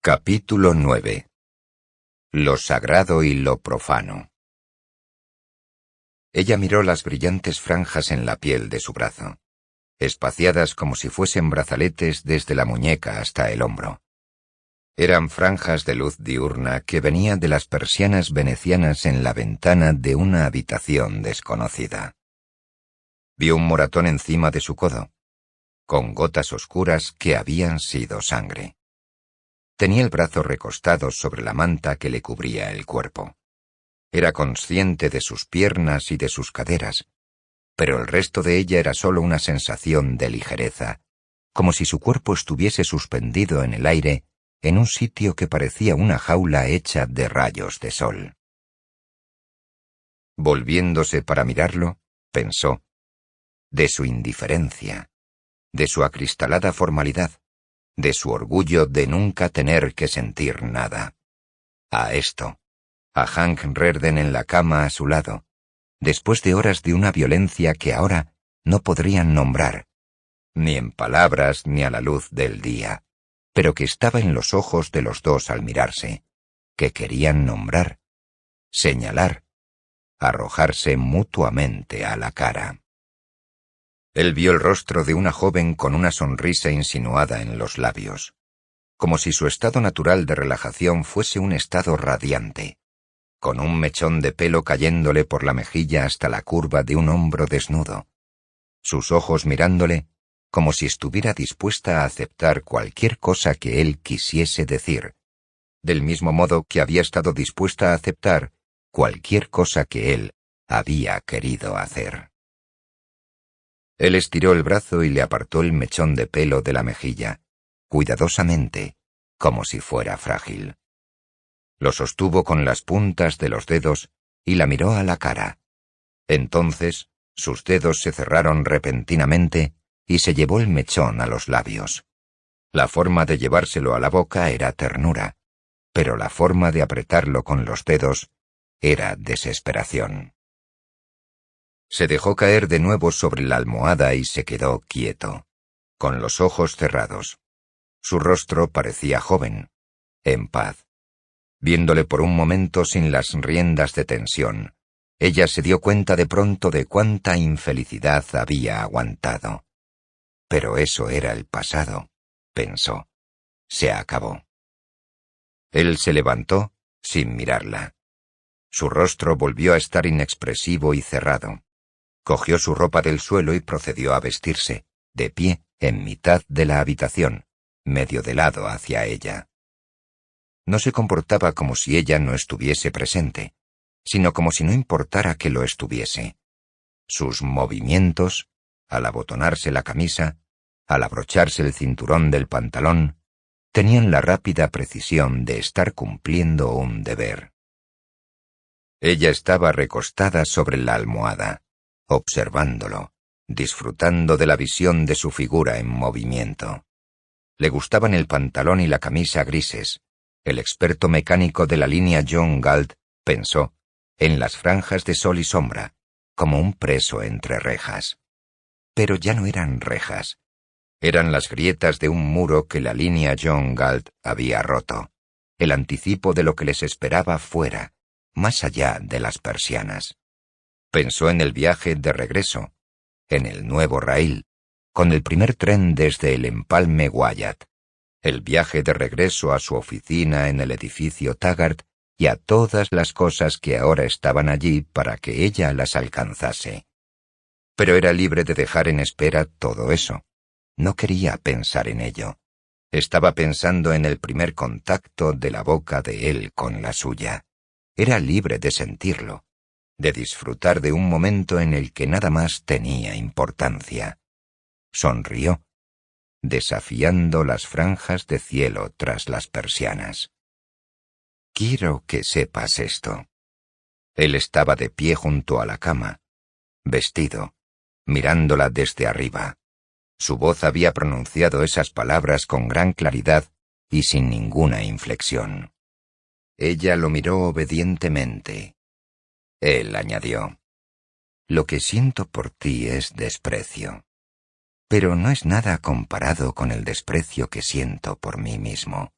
Capítulo 9. Lo sagrado y lo profano. Ella miró las brillantes franjas en la piel de su brazo, espaciadas como si fuesen brazaletes desde la muñeca hasta el hombro. Eran franjas de luz diurna que venían de las persianas venecianas en la ventana de una habitación desconocida. Vio un moratón encima de su codo, con gotas oscuras que habían sido sangre. Tenía el brazo recostado sobre la manta que le cubría el cuerpo. Era consciente de sus piernas y de sus caderas, pero el resto de ella era solo una sensación de ligereza, como si su cuerpo estuviese suspendido en el aire en un sitio que parecía una jaula hecha de rayos de sol. Volviéndose para mirarlo, pensó, de su indiferencia, de su acristalada formalidad, de su orgullo de nunca tener que sentir nada. A esto, a Hank Rearden en la cama a su lado, después de horas de una violencia que ahora no podrían nombrar, ni en palabras ni a la luz del día, pero que estaba en los ojos de los dos al mirarse, que querían nombrar, señalar, arrojarse mutuamente a la cara. Él vio el rostro de una joven con una sonrisa insinuada en los labios, como si su estado natural de relajación fuese un estado radiante, con un mechón de pelo cayéndole por la mejilla hasta la curva de un hombro desnudo, sus ojos mirándole como si estuviera dispuesta a aceptar cualquier cosa que él quisiese decir, del mismo modo que había estado dispuesta a aceptar cualquier cosa que él había querido hacer. Él estiró el brazo y le apartó el mechón de pelo de la mejilla, cuidadosamente, como si fuera frágil. Lo sostuvo con las puntas de los dedos y la miró a la cara. Entonces, sus dedos se cerraron repentinamente y se llevó el mechón a los labios. La forma de llevárselo a la boca era ternura, pero la forma de apretarlo con los dedos era desesperación. Se dejó caer de nuevo sobre la almohada y se quedó quieto, con los ojos cerrados. Su rostro parecía joven, en paz. Viéndole por un momento sin las riendas de tensión, ella se dio cuenta de pronto de cuánta infelicidad había aguantado. Pero eso era el pasado, pensó. Se acabó. Él se levantó, sin mirarla. Su rostro volvió a estar inexpresivo y cerrado. Cogió su ropa del suelo y procedió a vestirse, de pie, en mitad de la habitación, medio de lado hacia ella. No se comportaba como si ella no estuviese presente, sino como si no importara que lo estuviese. Sus movimientos, al abotonarse la camisa, al abrocharse el cinturón del pantalón, tenían la rápida precisión de estar cumpliendo un deber. Ella estaba recostada sobre la almohada, observándolo, disfrutando de la visión de su figura en movimiento. Le gustaban el pantalón y la camisa grises. El experto mecánico de la línea John Galt pensó en las franjas de sol y sombra, como un preso entre rejas. Pero ya no eran rejas. Eran las grietas de un muro que la línea John Galt había roto, el anticipo de lo que les esperaba fuera, más allá de las persianas. Pensó en el viaje de regreso, en el nuevo raíl, con el primer tren desde el empalme Wyatt, el viaje de regreso a su oficina en el edificio Taggart y a todas las cosas que ahora estaban allí para que ella las alcanzase. Pero era libre de dejar en espera todo eso. No quería pensar en ello. Estaba pensando en el primer contacto de la boca de él con la suya. Era libre de sentirlo, de disfrutar de un momento en el que nada más tenía importancia. Sonrió, desafiando las franjas de cielo tras las persianas. Quiero que sepas esto. Él estaba de pie junto a la cama, vestido, mirándola desde arriba. Su voz había pronunciado esas palabras con gran claridad y sin ninguna inflexión. Ella lo miró obedientemente. Él añadió: «Lo que siento por ti es desprecio, pero no es nada comparado con el desprecio que siento por mí mismo.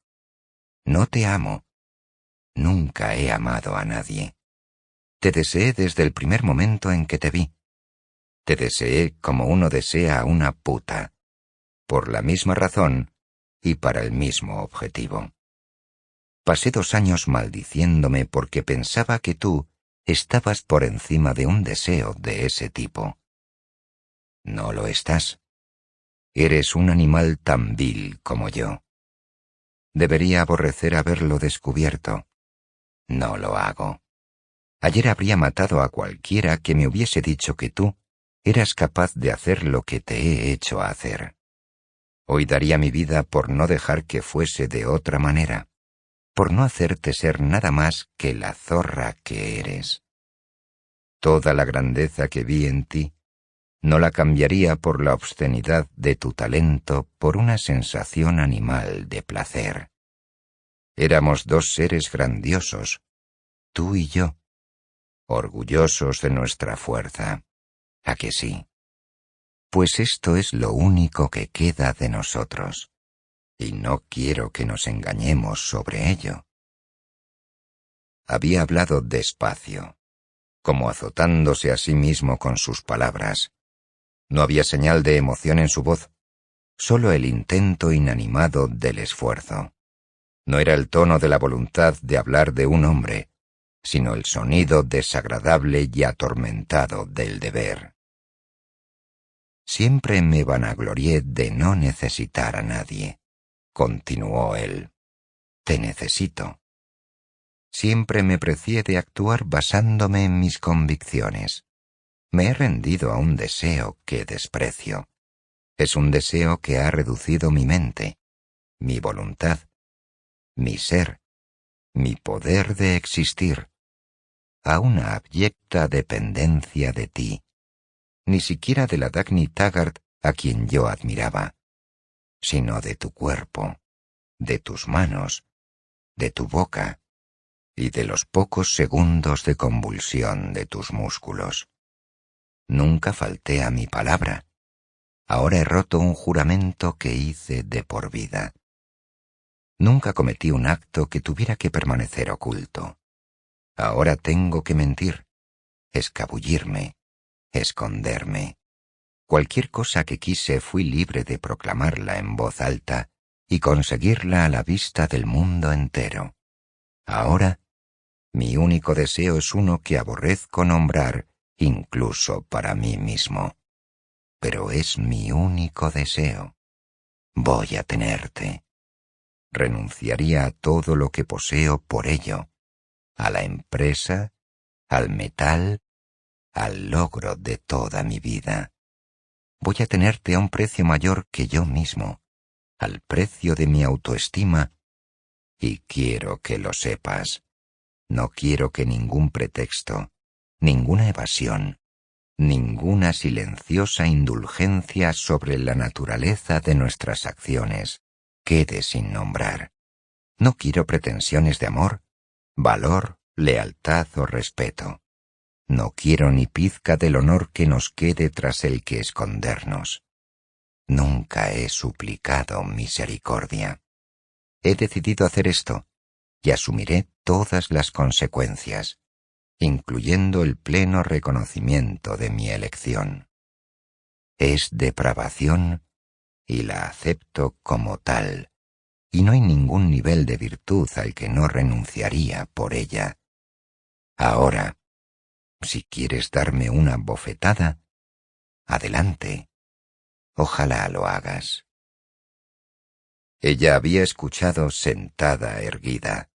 No te amo. Nunca he amado a nadie. Te deseé desde el primer momento en que te vi. Te deseé como uno desea a una puta, por la misma razón y para el mismo objetivo. Pasé 2 años maldiciéndome porque pensaba que tú estabas por encima de un deseo de ese tipo. No lo estás. Eres un animal tan vil como yo. Debería aborrecer haberlo descubierto. No lo hago. Ayer habría matado a cualquiera que me hubiese dicho que tú eras capaz de hacer lo que te he hecho hacer. Hoy daría mi vida por no dejar que fuese de otra manera, por no hacerte ser nada más que la zorra que eres. Toda la grandeza que vi en ti, no la cambiaría por la obscenidad de tu talento por una sensación animal de placer. Éramos 2 seres grandiosos, tú y yo, orgullosos de nuestra fuerza. ¿A que sí? Pues esto es lo único que queda de nosotros, y no quiero que nos engañemos sobre ello. Había hablado despacio, como azotándose a sí mismo con sus palabras. No había señal de emoción en su voz, solo el intento inanimado del esfuerzo. No era el tono de la voluntad de hablar de un hombre, sino el sonido desagradable y atormentado del deber. Siempre me vanaglorié de no necesitar a nadie, continuó él. Te necesito. Siempre me precié de actuar basándome en mis convicciones. Me he rendido a un deseo que desprecio. Es un deseo que ha reducido mi mente, mi voluntad, mi ser, mi poder de existir, a una abyecta dependencia de ti, ni siquiera de la Dagny Taggart a quien yo admiraba, sino de tu cuerpo, de tus manos, de tu boca y de los pocos segundos de convulsión de tus músculos. Nunca falté a mi palabra. Ahora he roto un juramento que hice de por vida. Nunca cometí un acto que tuviera que permanecer oculto. Ahora tengo que mentir, escabullirme, esconderme. Cualquier cosa que quise fui libre de proclamarla en voz alta y conseguirla a la vista del mundo entero. Ahora, mi único deseo es uno que aborrezco nombrar incluso para mí mismo. Pero es mi único deseo. Voy a tenerte. Renunciaría a todo lo que poseo por ello, a la empresa, al metal, al logro de toda mi vida. Voy a tenerte a un precio mayor que yo mismo, al precio de mi autoestima, y quiero que lo sepas. No quiero que ningún pretexto, ninguna evasión, ninguna silenciosa indulgencia sobre la naturaleza de nuestras acciones quede sin nombrar. No quiero pretensiones de amor, valor, lealtad o respeto. No quiero ni pizca del honor que nos quede tras el que escondernos. Nunca he suplicado misericordia. He decidido hacer esto y asumiré todas las consecuencias, incluyendo el pleno reconocimiento de mi elección. Es depravación y la acepto como tal, y no hay ningún nivel de virtud al que no renunciaría por ella. Ahora, si quieres darme una bofetada, adelante. Ojalá lo hagas. Ella había escuchado sentada erguida,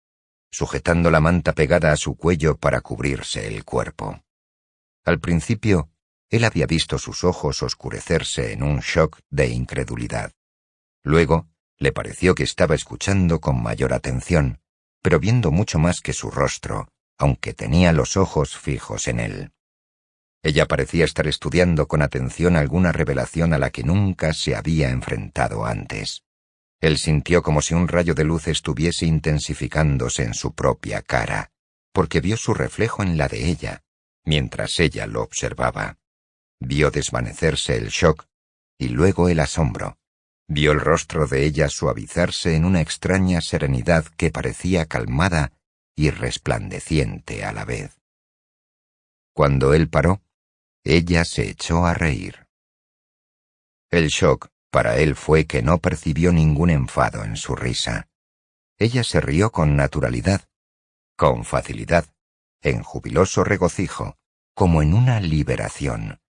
sujetando la manta pegada a su cuello para cubrirse el cuerpo. Al principio, él había visto sus ojos oscurecerse en un shock de incredulidad. Luego, le pareció que estaba escuchando con mayor atención, pero viendo mucho más que su rostro, aunque tenía los ojos fijos en él. Ella parecía estar estudiando con atención alguna revelación a la que nunca se había enfrentado antes. Él sintió como si un rayo de luz estuviese intensificándose en su propia cara, porque vio su reflejo en la de ella, mientras ella lo observaba. Vio desvanecerse el shock y luego el asombro, Vio el rostro de ella suavizarse en una extraña serenidad que parecía calmada y resplandeciente a la vez. Cuando él paró, ella se echó a reír. El shock para él fue que no percibió ningún enfado en su risa. Ella se rió con naturalidad, con facilidad, en jubiloso regocijo, como en una liberación,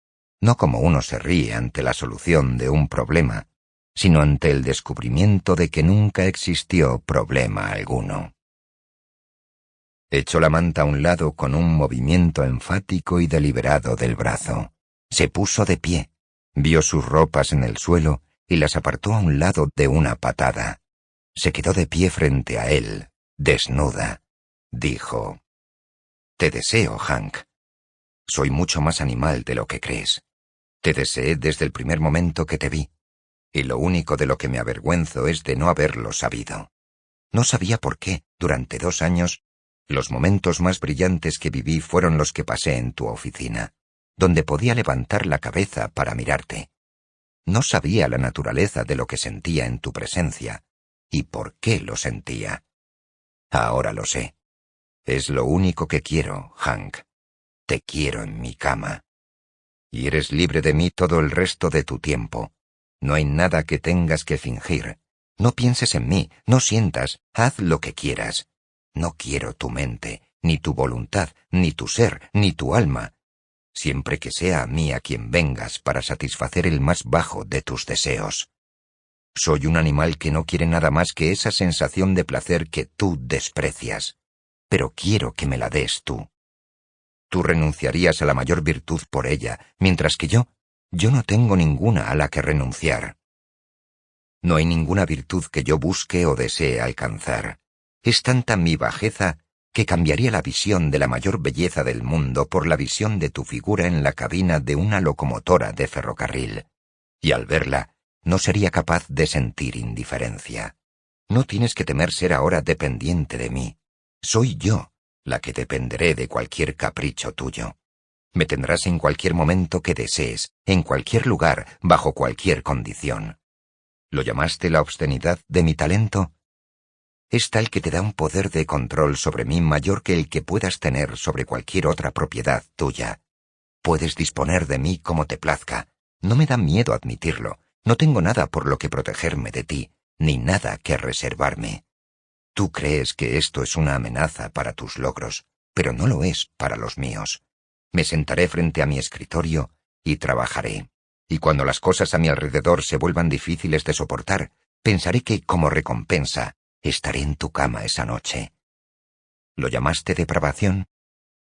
no como uno se ríe ante la solución de un problema, sino ante el descubrimiento de que nunca existió problema alguno. Echó la manta a un lado con un movimiento enfático y deliberado del brazo. Se puso de pie, vio sus ropas en el suelo y las apartó a un lado de una patada. Se quedó de pie frente a él, desnuda. Dijo: «Te deseo, Hank. Soy mucho más animal de lo que crees. Te deseé desde el primer momento que te vi, y lo único de lo que me avergüenzo es de no haberlo sabido. No sabía por qué, durante 2 años, los momentos más brillantes que viví fueron los que pasé en tu oficina, donde podía levantar la cabeza para mirarte. No sabía la naturaleza de lo que sentía en tu presencia, y por qué lo sentía. Ahora lo sé. Es lo único que quiero, Hank. Te quiero en mi cama. Y eres libre de mí todo el resto de tu tiempo. No hay nada que tengas que fingir. No pienses en mí, no sientas, haz lo que quieras. No quiero tu mente, ni tu voluntad, ni tu ser, ni tu alma. Siempre que sea a mí a quien vengas para satisfacer el más bajo de tus deseos. Soy un animal que no quiere nada más que esa sensación de placer que tú desprecias. Pero quiero que me la des tú. Tú renunciarías a la mayor virtud por ella, mientras que yo no tengo ninguna a la que renunciar. No hay ninguna virtud que yo busque o desee alcanzar. Es tanta mi bajeza que cambiaría la visión de la mayor belleza del mundo por la visión de tu figura en la cabina de una locomotora de ferrocarril. Y al verla, no sería capaz de sentir indiferencia. No tienes que temer ser ahora dependiente de mí. Soy yo la que dependeré de cualquier capricho tuyo. Me tendrás en cualquier momento que desees, en cualquier lugar, bajo cualquier condición. ¿Lo llamaste la obscenidad de mi talento? Es tal que te da un poder de control sobre mí mayor que el que puedas tener sobre cualquier otra propiedad tuya. Puedes disponer de mí como te plazca. No me da miedo admitirlo. No tengo nada por lo que protegerme de ti, ni nada que reservarme. Tú crees que esto es una amenaza para tus logros, pero no lo es para los míos. Me sentaré frente a mi escritorio y trabajaré. Y cuando las cosas a mi alrededor se vuelvan difíciles de soportar, pensaré que, como recompensa, estaré en tu cama esa noche. ¿Lo llamaste depravación?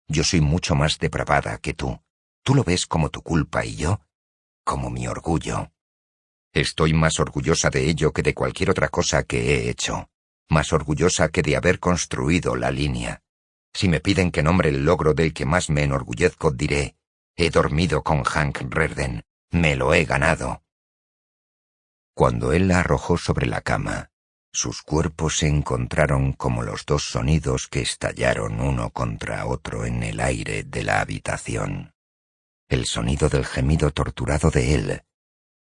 Yo soy mucho más depravada que tú. Tú lo ves como tu culpa y yo, como mi orgullo. Estoy más orgullosa de ello que de cualquier otra cosa que he hecho. Más orgullosa que de haber construido la línea. Si me piden que nombre el logro del que más me enorgullezco, diré: he dormido con Hank Rearden. Me lo he ganado. Cuando él la arrojó sobre la cama, sus cuerpos se encontraron como los 2 sonidos que estallaron uno contra otro en el aire de la habitación. El sonido del gemido torturado de él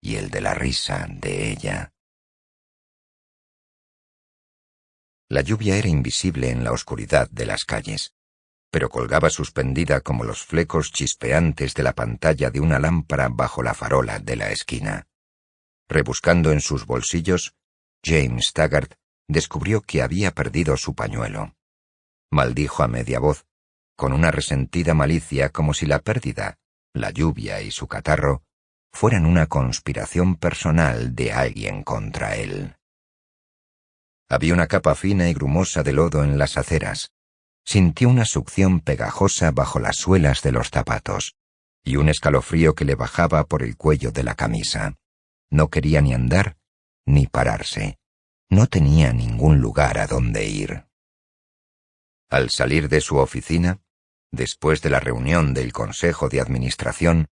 y el de la risa de ella. La lluvia era invisible en la oscuridad de las calles, pero colgaba suspendida como los flecos chispeantes de la pantalla de una lámpara bajo la farola de la esquina. Rebuscando en sus bolsillos, James Taggart descubrió que había perdido su pañuelo. Maldijo a media voz, con una resentida malicia, como si la pérdida, la lluvia y su catarro fueran una conspiración personal de alguien contra él. Había una capa fina y grumosa de lodo en las aceras. Sintió una succión pegajosa bajo las suelas de los zapatos y un escalofrío que le bajaba por el cuello de la camisa. No quería ni andar ni pararse. No tenía ningún lugar a donde ir. Al salir de su oficina, después de la reunión del Consejo de Administración,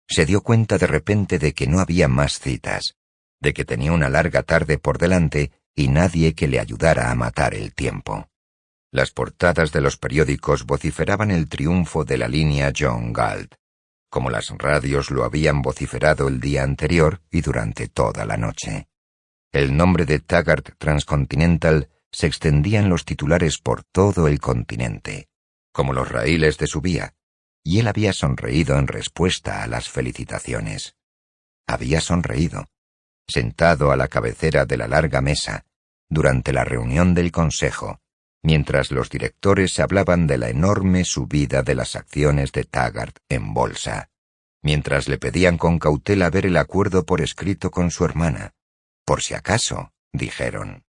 se dio cuenta de repente de que no había más citas, de que tenía una larga tarde por delante y nadie que le ayudara a matar el tiempo. Las portadas de los periódicos vociferaban el triunfo de la línea John Galt, como las radios lo habían vociferado el día anterior y durante toda la noche. El nombre de Taggart Transcontinental se extendía en los titulares por todo el continente, como los raíles de su vía, y él había sonreído en respuesta a las felicitaciones. Había sonreído, sentado a la cabecera de la larga mesa, durante la reunión del consejo, mientras los directores hablaban de la enorme subida de las acciones de Taggart en bolsa, mientras le pedían con cautela ver el acuerdo por escrito con su hermana. Por si acaso, dijeron,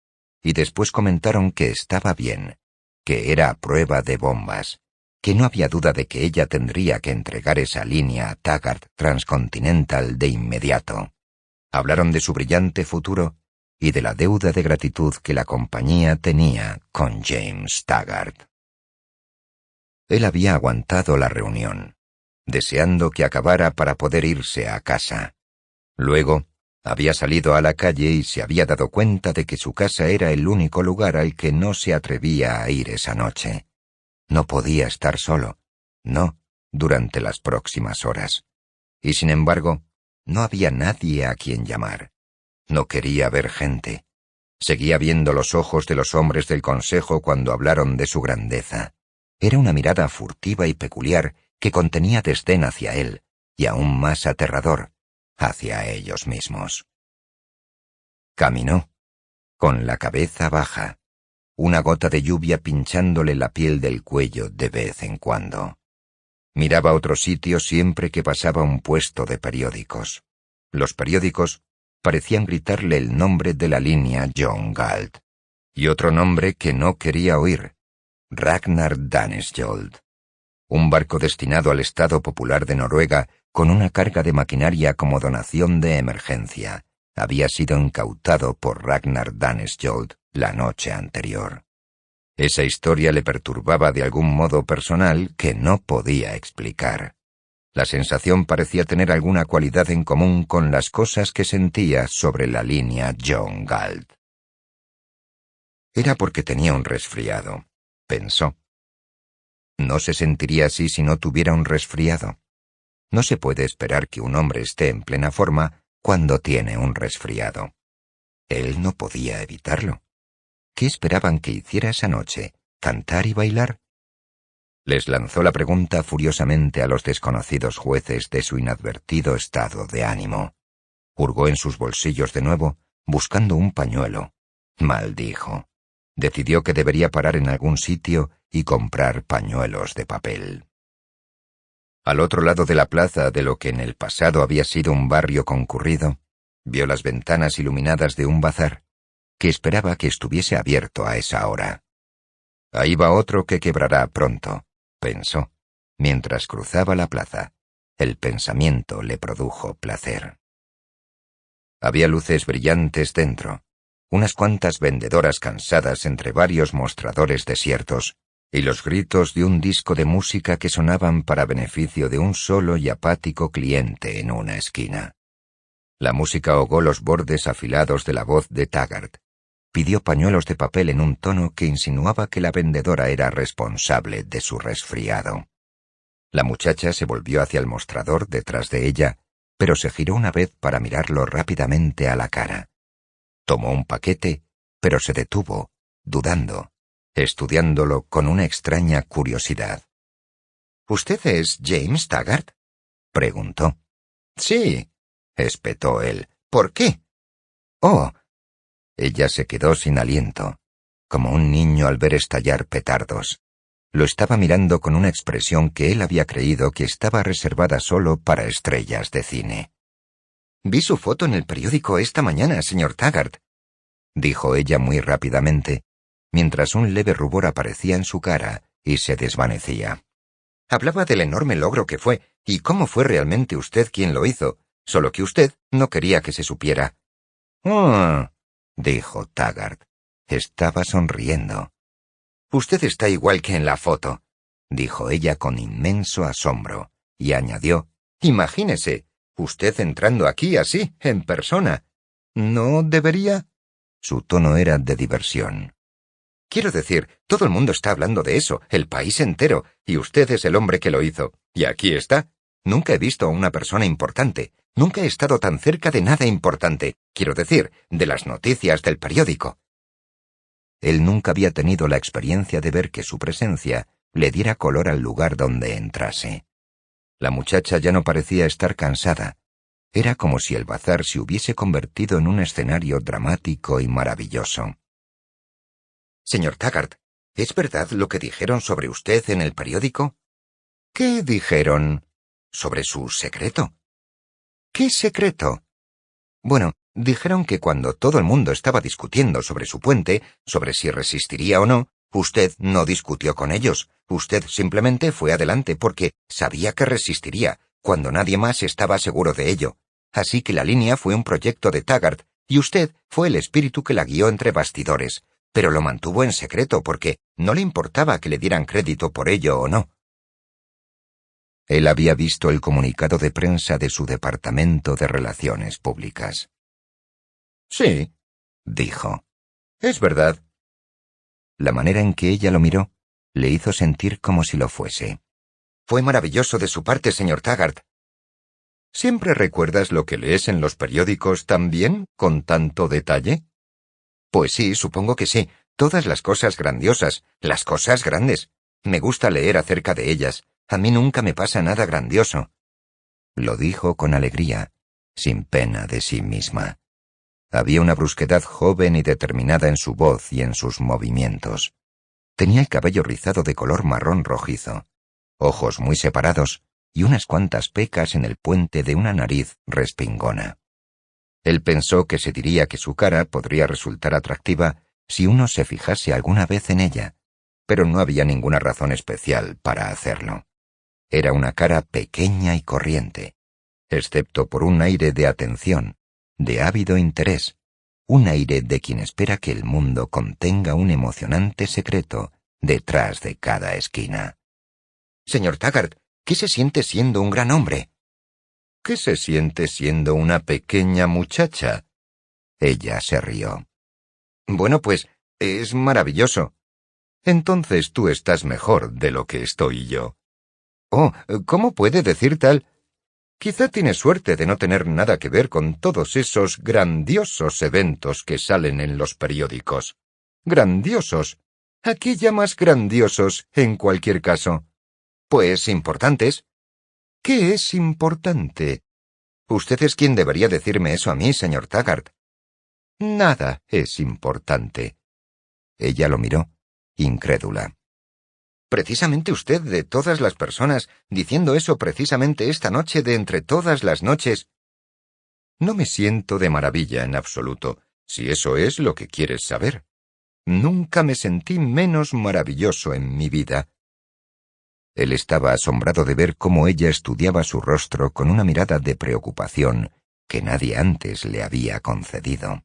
y después comentaron que estaba bien, que era a prueba de bombas, que no había duda de que ella tendría que entregar esa línea a Taggart Transcontinental de inmediato. Hablaron de su brillante futuro y de la deuda de gratitud que la compañía tenía con James Taggart. Él había aguantado la reunión, deseando que acabara para poder irse a casa. Luego, había salido a la calle y se había dado cuenta de que su casa era el único lugar al que no se atrevía a ir esa noche. No podía estar solo, no, durante las próximas horas. Y sin embargo, no había nadie a quien llamar. No quería ver gente. Seguía viendo los ojos de los hombres del consejo cuando hablaron de su grandeza. Era una mirada furtiva y peculiar que contenía desdén hacia él, y aún más aterrador, hacia ellos mismos. Caminó, con la cabeza baja, una gota de lluvia pinchándole la piel del cuello de vez en cuando. Miraba otro sitio siempre que pasaba un puesto de periódicos. Los periódicos parecían gritarle el nombre de la línea John Galt, y otro nombre que no quería oír, Ragnar Daneskjold. Un barco destinado al Estado Popular de Noruega con una carga de maquinaria como donación de emergencia había sido incautado por Ragnar Daneskjold la noche anterior. Esa historia le perturbaba de algún modo personal que no podía explicar. La sensación parecía tener alguna cualidad en común con las cosas que sentía sobre la línea John Galt. Era porque tenía un resfriado, pensó. No se sentiría así si no tuviera un resfriado. No se puede esperar que un hombre esté en plena forma cuando tiene un resfriado. Él no podía evitarlo. ¿Qué esperaban que hiciera esa noche? ¿Cantar y bailar? Les lanzó la pregunta furiosamente a los desconocidos jueces de su inadvertido estado de ánimo. Hurgó en sus bolsillos de nuevo, buscando un pañuelo. Maldijo. Decidió que debería parar en algún sitio y comprar pañuelos de papel. Al otro lado de la plaza de lo que en el pasado había sido un barrio concurrido, vio las ventanas iluminadas de un bazar, que esperaba que estuviese abierto a esa hora. Ahí va otro que quebrará pronto, pensó, mientras cruzaba la plaza. El pensamiento le produjo placer. Había luces brillantes dentro, unas cuantas vendedoras cansadas entre varios mostradores desiertos, y los gritos de un disco de música que sonaban para beneficio de un solo y apático cliente en una esquina. La música ahogó los bordes afilados de la voz de Taggart. Pidió pañuelos de papel en un tono que insinuaba que la vendedora era responsable de su resfriado. La muchacha se volvió hacia el mostrador detrás de ella, pero se giró una vez para mirarlo rápidamente a la cara. Tomó un paquete, pero se detuvo, dudando, estudiándolo con una extraña curiosidad. —¿Usted es James Taggart? —preguntó. —Sí —espetó él—. ¿Por qué? —Oh. Ella se quedó sin aliento, como un niño al ver estallar petardos. Lo estaba mirando con una expresión que él había creído que estaba reservada solo para estrellas de cine. —Vi su foto en el periódico esta mañana, señor Taggart —dijo ella muy rápidamente, mientras un leve rubor aparecía en su cara y se desvanecía. Hablaba del enorme logro que fue, y cómo fue realmente usted quien lo hizo, solo que usted no quería que se supiera. —Oh —dijo Taggart. Estaba sonriendo. —Usted está igual que en la foto —dijo ella con inmenso asombro, y añadió—. Imagínese, usted entrando aquí así, en persona. ¿No debería? Su tono era de diversión. Quiero decir, todo el mundo está hablando de eso, el país entero, y usted es el hombre que lo hizo. Y aquí está. Nunca he visto a una persona importante. Nunca he estado tan cerca de nada importante. quiero decir, de las noticias del periódico. Él nunca había tenido la experiencia de ver que su presencia le diera color al lugar donde entrase. La muchacha ya no parecía estar cansada. Era como si el bazar se hubiese convertido en un escenario dramático y maravilloso. Señor Taggart, ¿es verdad lo que dijeron sobre usted en el periódico? ¿Qué dijeron? Sobre su secreto. ¿Qué secreto? Bueno, dijeron que cuando todo el mundo estaba discutiendo sobre su puente, sobre si resistiría o no, usted no discutió con ellos. Usted simplemente fue adelante porque sabía que resistiría, cuando nadie más estaba seguro de ello. Así que la línea fue un proyecto de Taggart, y usted fue el espíritu que la guió entre bastidores, pero lo mantuvo en secreto porque no le importaba que le dieran crédito por ello o no. Él había visto el comunicado de prensa de su departamento de relaciones públicas. Sí, dijo. Es verdad. La manera en que ella lo miró le hizo sentir como si lo fuese. Fue maravilloso de su parte, señor Taggart. ¿Siempre recuerdas lo que lees en los periódicos tan bien, con tanto detalle? Pues sí, supongo que sí. Todas las cosas grandiosas, las cosas grandes. Me gusta leer acerca de ellas. A mí nunca me pasa nada grandioso. Lo dijo con alegría, sin pena de sí misma. Había una brusquedad joven y determinada en su voz y en sus movimientos. Tenía el cabello rizado de color marrón rojizo, ojos muy separados y unas cuantas pecas en el puente de una nariz respingona. Él pensó que se diría que su cara podría resultar atractiva si uno se fijase alguna vez en ella, pero no había ninguna razón especial para hacerlo. Era una cara pequeña y corriente, excepto por un aire de atención, de ávido interés, un aire de quien espera que el mundo contenga un emocionante secreto detrás de cada esquina. Señor Taggart, ¿qué se siente siendo un gran hombre? ¿Qué se siente siendo una pequeña muchacha? Ella se rió. Bueno, pues, es maravilloso. Entonces tú estás mejor de lo que estoy yo. Oh, ¿cómo puede decir tal? Quizá tiene suerte de no tener nada que ver con todos esos grandiosos eventos que salen en los periódicos. Grandiosos. Aquí llamas grandiosos, en cualquier caso. Pues importantes. ¿Qué es importante? Usted es quien debería decirme eso a mí, señor Taggart. Nada es importante. Ella lo miró, incrédula. Precisamente usted, de todas las personas, diciendo eso precisamente esta noche de entre todas las noches. No me siento de maravilla en absoluto, si eso es lo que quieres saber. Nunca me sentí menos maravilloso en mi vida. Él estaba asombrado de ver cómo ella estudiaba su rostro con una mirada de preocupación que nadie antes le había concedido.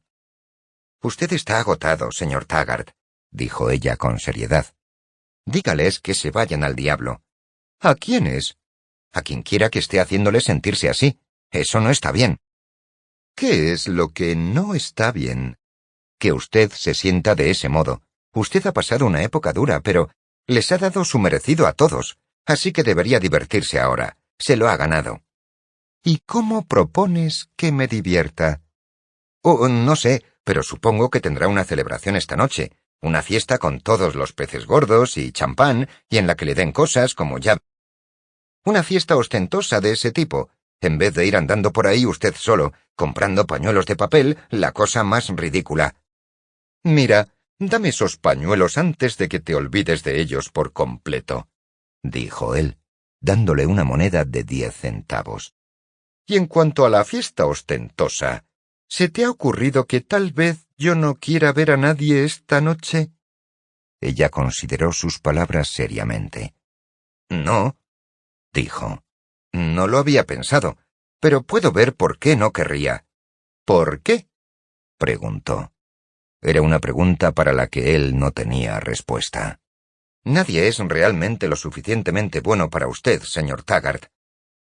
Usted está agotado, señor Taggart, dijo ella con seriedad. Dígales que se vayan al diablo. ¿A quiénes? A quien quiera que esté haciéndole sentirse así. Eso no está bien. ¿Qué es lo que no está bien? Que usted se sienta de ese modo. Usted ha pasado una época dura, pero les ha dado su merecido a todos, así que debería divertirse ahora. Se lo ha ganado. ¿Y cómo propones que me divierta? Oh, no sé, pero supongo que tendrá una celebración esta noche. Una fiesta con todos los peces gordos y champán, y en la que le den cosas como ya... Una fiesta ostentosa de ese tipo, en vez de ir andando por ahí usted solo, comprando pañuelos de papel, la cosa más ridícula. Mira, dame esos pañuelos antes de que te olvides de ellos por completo, dijo él, dándole una moneda de 10 centavos. Y en cuanto a la fiesta ostentosa, ¿se te ha ocurrido que tal vez yo no quiera ver a nadie esta noche? Ella consideró sus palabras seriamente. No, dijo. No lo había pensado, pero puedo ver por qué no querría. ¿Por qué? Preguntó. Era una pregunta para la que él no tenía respuesta. Nadie es realmente lo suficientemente bueno para usted, señor Taggart,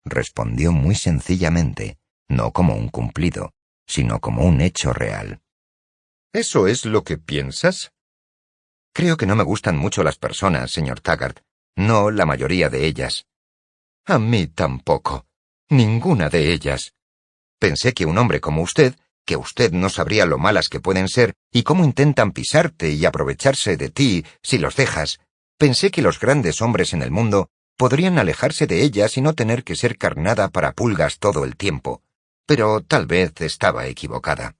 respondió muy sencillamente, no como un cumplido, sino como un hecho real. ¿Eso es lo que piensas? Creo que no me gustan mucho las personas, señor Taggart. No la mayoría de ellas. A mí tampoco. Ninguna de ellas. Pensé que un hombre como usted que usted no sabría lo malas que pueden ser y cómo intentan pisarte y aprovecharse de ti si los dejas. Pensé que los grandes hombres en el mundo podrían alejarse de ellas y no tener que ser carnada para pulgas todo el tiempo. Pero tal vez estaba equivocada.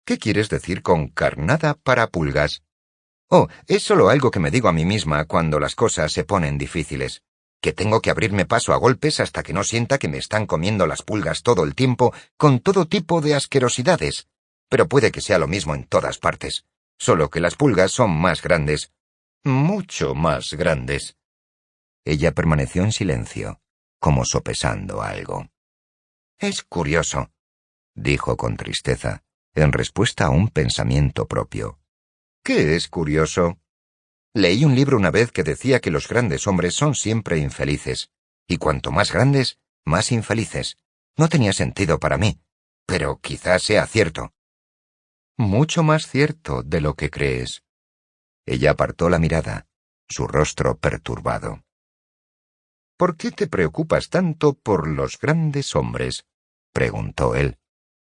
¿Qué quieres decir con carnada para pulgas? Oh, es solo algo que me digo a mí misma cuando las cosas se ponen difíciles. Que tengo que abrirme paso a golpes hasta que no sienta que me están comiendo las pulgas todo el tiempo con todo tipo de asquerosidades. Pero puede que sea lo mismo en todas partes. Solo que las pulgas son más grandes. Mucho más grandes. Ella permaneció en silencio, como sopesando algo. Es curioso, dijo con tristeza, en respuesta a un pensamiento propio. ¿Qué es curioso? Leí un libro una vez que decía que los grandes hombres son siempre infelices, y cuanto más grandes, más infelices. No tenía sentido para mí, pero quizás sea cierto. Mucho más cierto de lo que crees. Ella apartó la mirada, su rostro perturbado. ¿Por qué te preocupas tanto por los grandes hombres? Preguntó él.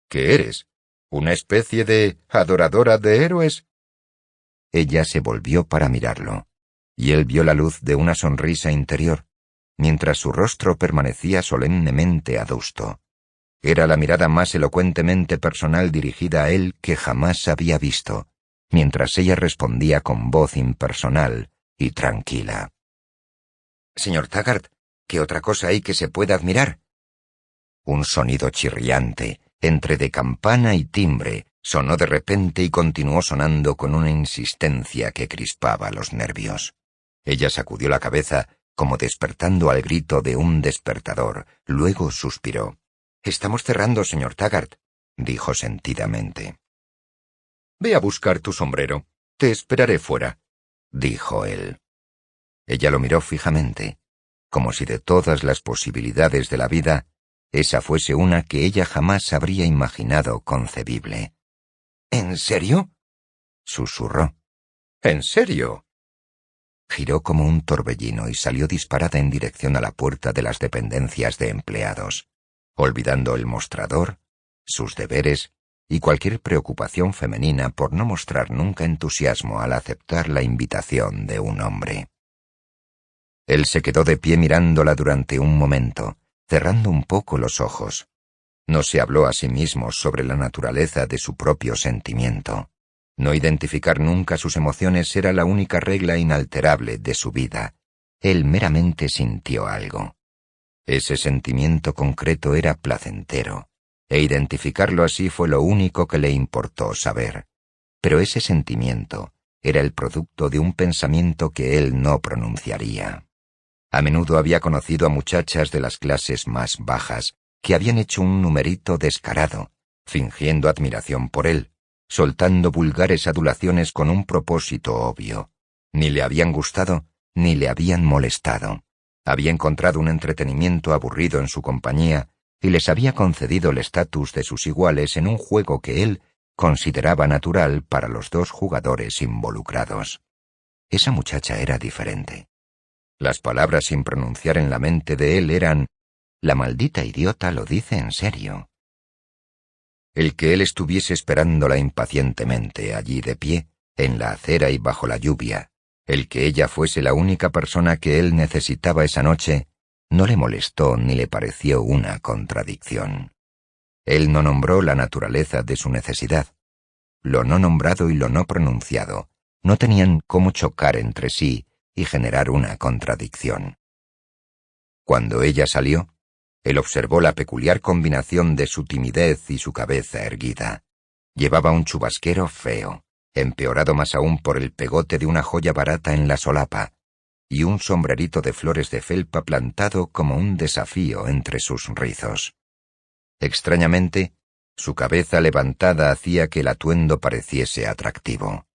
¿Qué eres? ¿Una especie de adoradora de héroes? Ella se volvió para mirarlo, y él vio la luz de una sonrisa interior, mientras su rostro permanecía solemnemente adusto. Era la mirada más elocuentemente personal dirigida a él que jamás había visto, mientras ella respondía con voz impersonal y tranquila. Señor Taggart, ¿qué otra cosa hay que se pueda admirar? Un sonido chirriante, entre de campana y timbre, sonó de repente y continuó sonando con una insistencia que crispaba los nervios. Ella sacudió la cabeza, como despertando al grito de un despertador. Luego suspiró. «Estamos cerrando, señor Taggart», dijo sentidamente. «Ve a buscar tu sombrero. Te esperaré fuera», dijo él. Ella lo miró fijamente, como si de todas las posibilidades de la vida, esa fuese una que ella jamás habría imaginado concebible. «¿En serio?», susurró. «¿En serio?». Giró como un torbellino y salió disparada en dirección a la puerta de las dependencias de empleados, olvidando el mostrador, sus deberes y cualquier preocupación femenina por no mostrar nunca entusiasmo al aceptar la invitación de un hombre. Él se quedó de pie mirándola durante un momento, cerrando un poco los ojos. No se habló a sí mismo sobre la naturaleza de su propio sentimiento. No identificar nunca sus emociones era la única regla inalterable de su vida. Él meramente sintió algo. Ese sentimiento concreto era placentero, e identificarlo así fue lo único que le importó saber. Pero ese sentimiento era el producto de un pensamiento que él no pronunciaría. A menudo había conocido a muchachas de las clases más bajas que habían hecho un numerito descarado, fingiendo admiración por él, soltando vulgares adulaciones con un propósito obvio. Ni le habían gustado, ni le habían molestado. Había encontrado un entretenimiento aburrido en su compañía y les había concedido el estatus de sus iguales en un juego que él consideraba natural para los dos jugadores involucrados. Esa muchacha era diferente. Las palabras sin pronunciar en la mente de él eran: «La maldita idiota lo dice en serio». El que él estuviese esperándola impacientemente allí de pie, en la acera y bajo la lluvia, el que ella fuese la única persona que él necesitaba esa noche, no le molestó ni le pareció una contradicción. Él no nombró la naturaleza de su necesidad. Lo no nombrado y lo no pronunciado no tenían cómo chocar entre sí y generar una contradicción. Cuando ella salió, él observó la peculiar combinación de su timidez y su cabeza erguida. Llevaba un chubasquero feo, empeorado más aún por el pegote de una joya barata en la solapa, y un sombrerito de flores de felpa plantado como un desafío entre sus rizos. Extrañamente, su cabeza levantada hacía que el atuendo pareciese atractivo.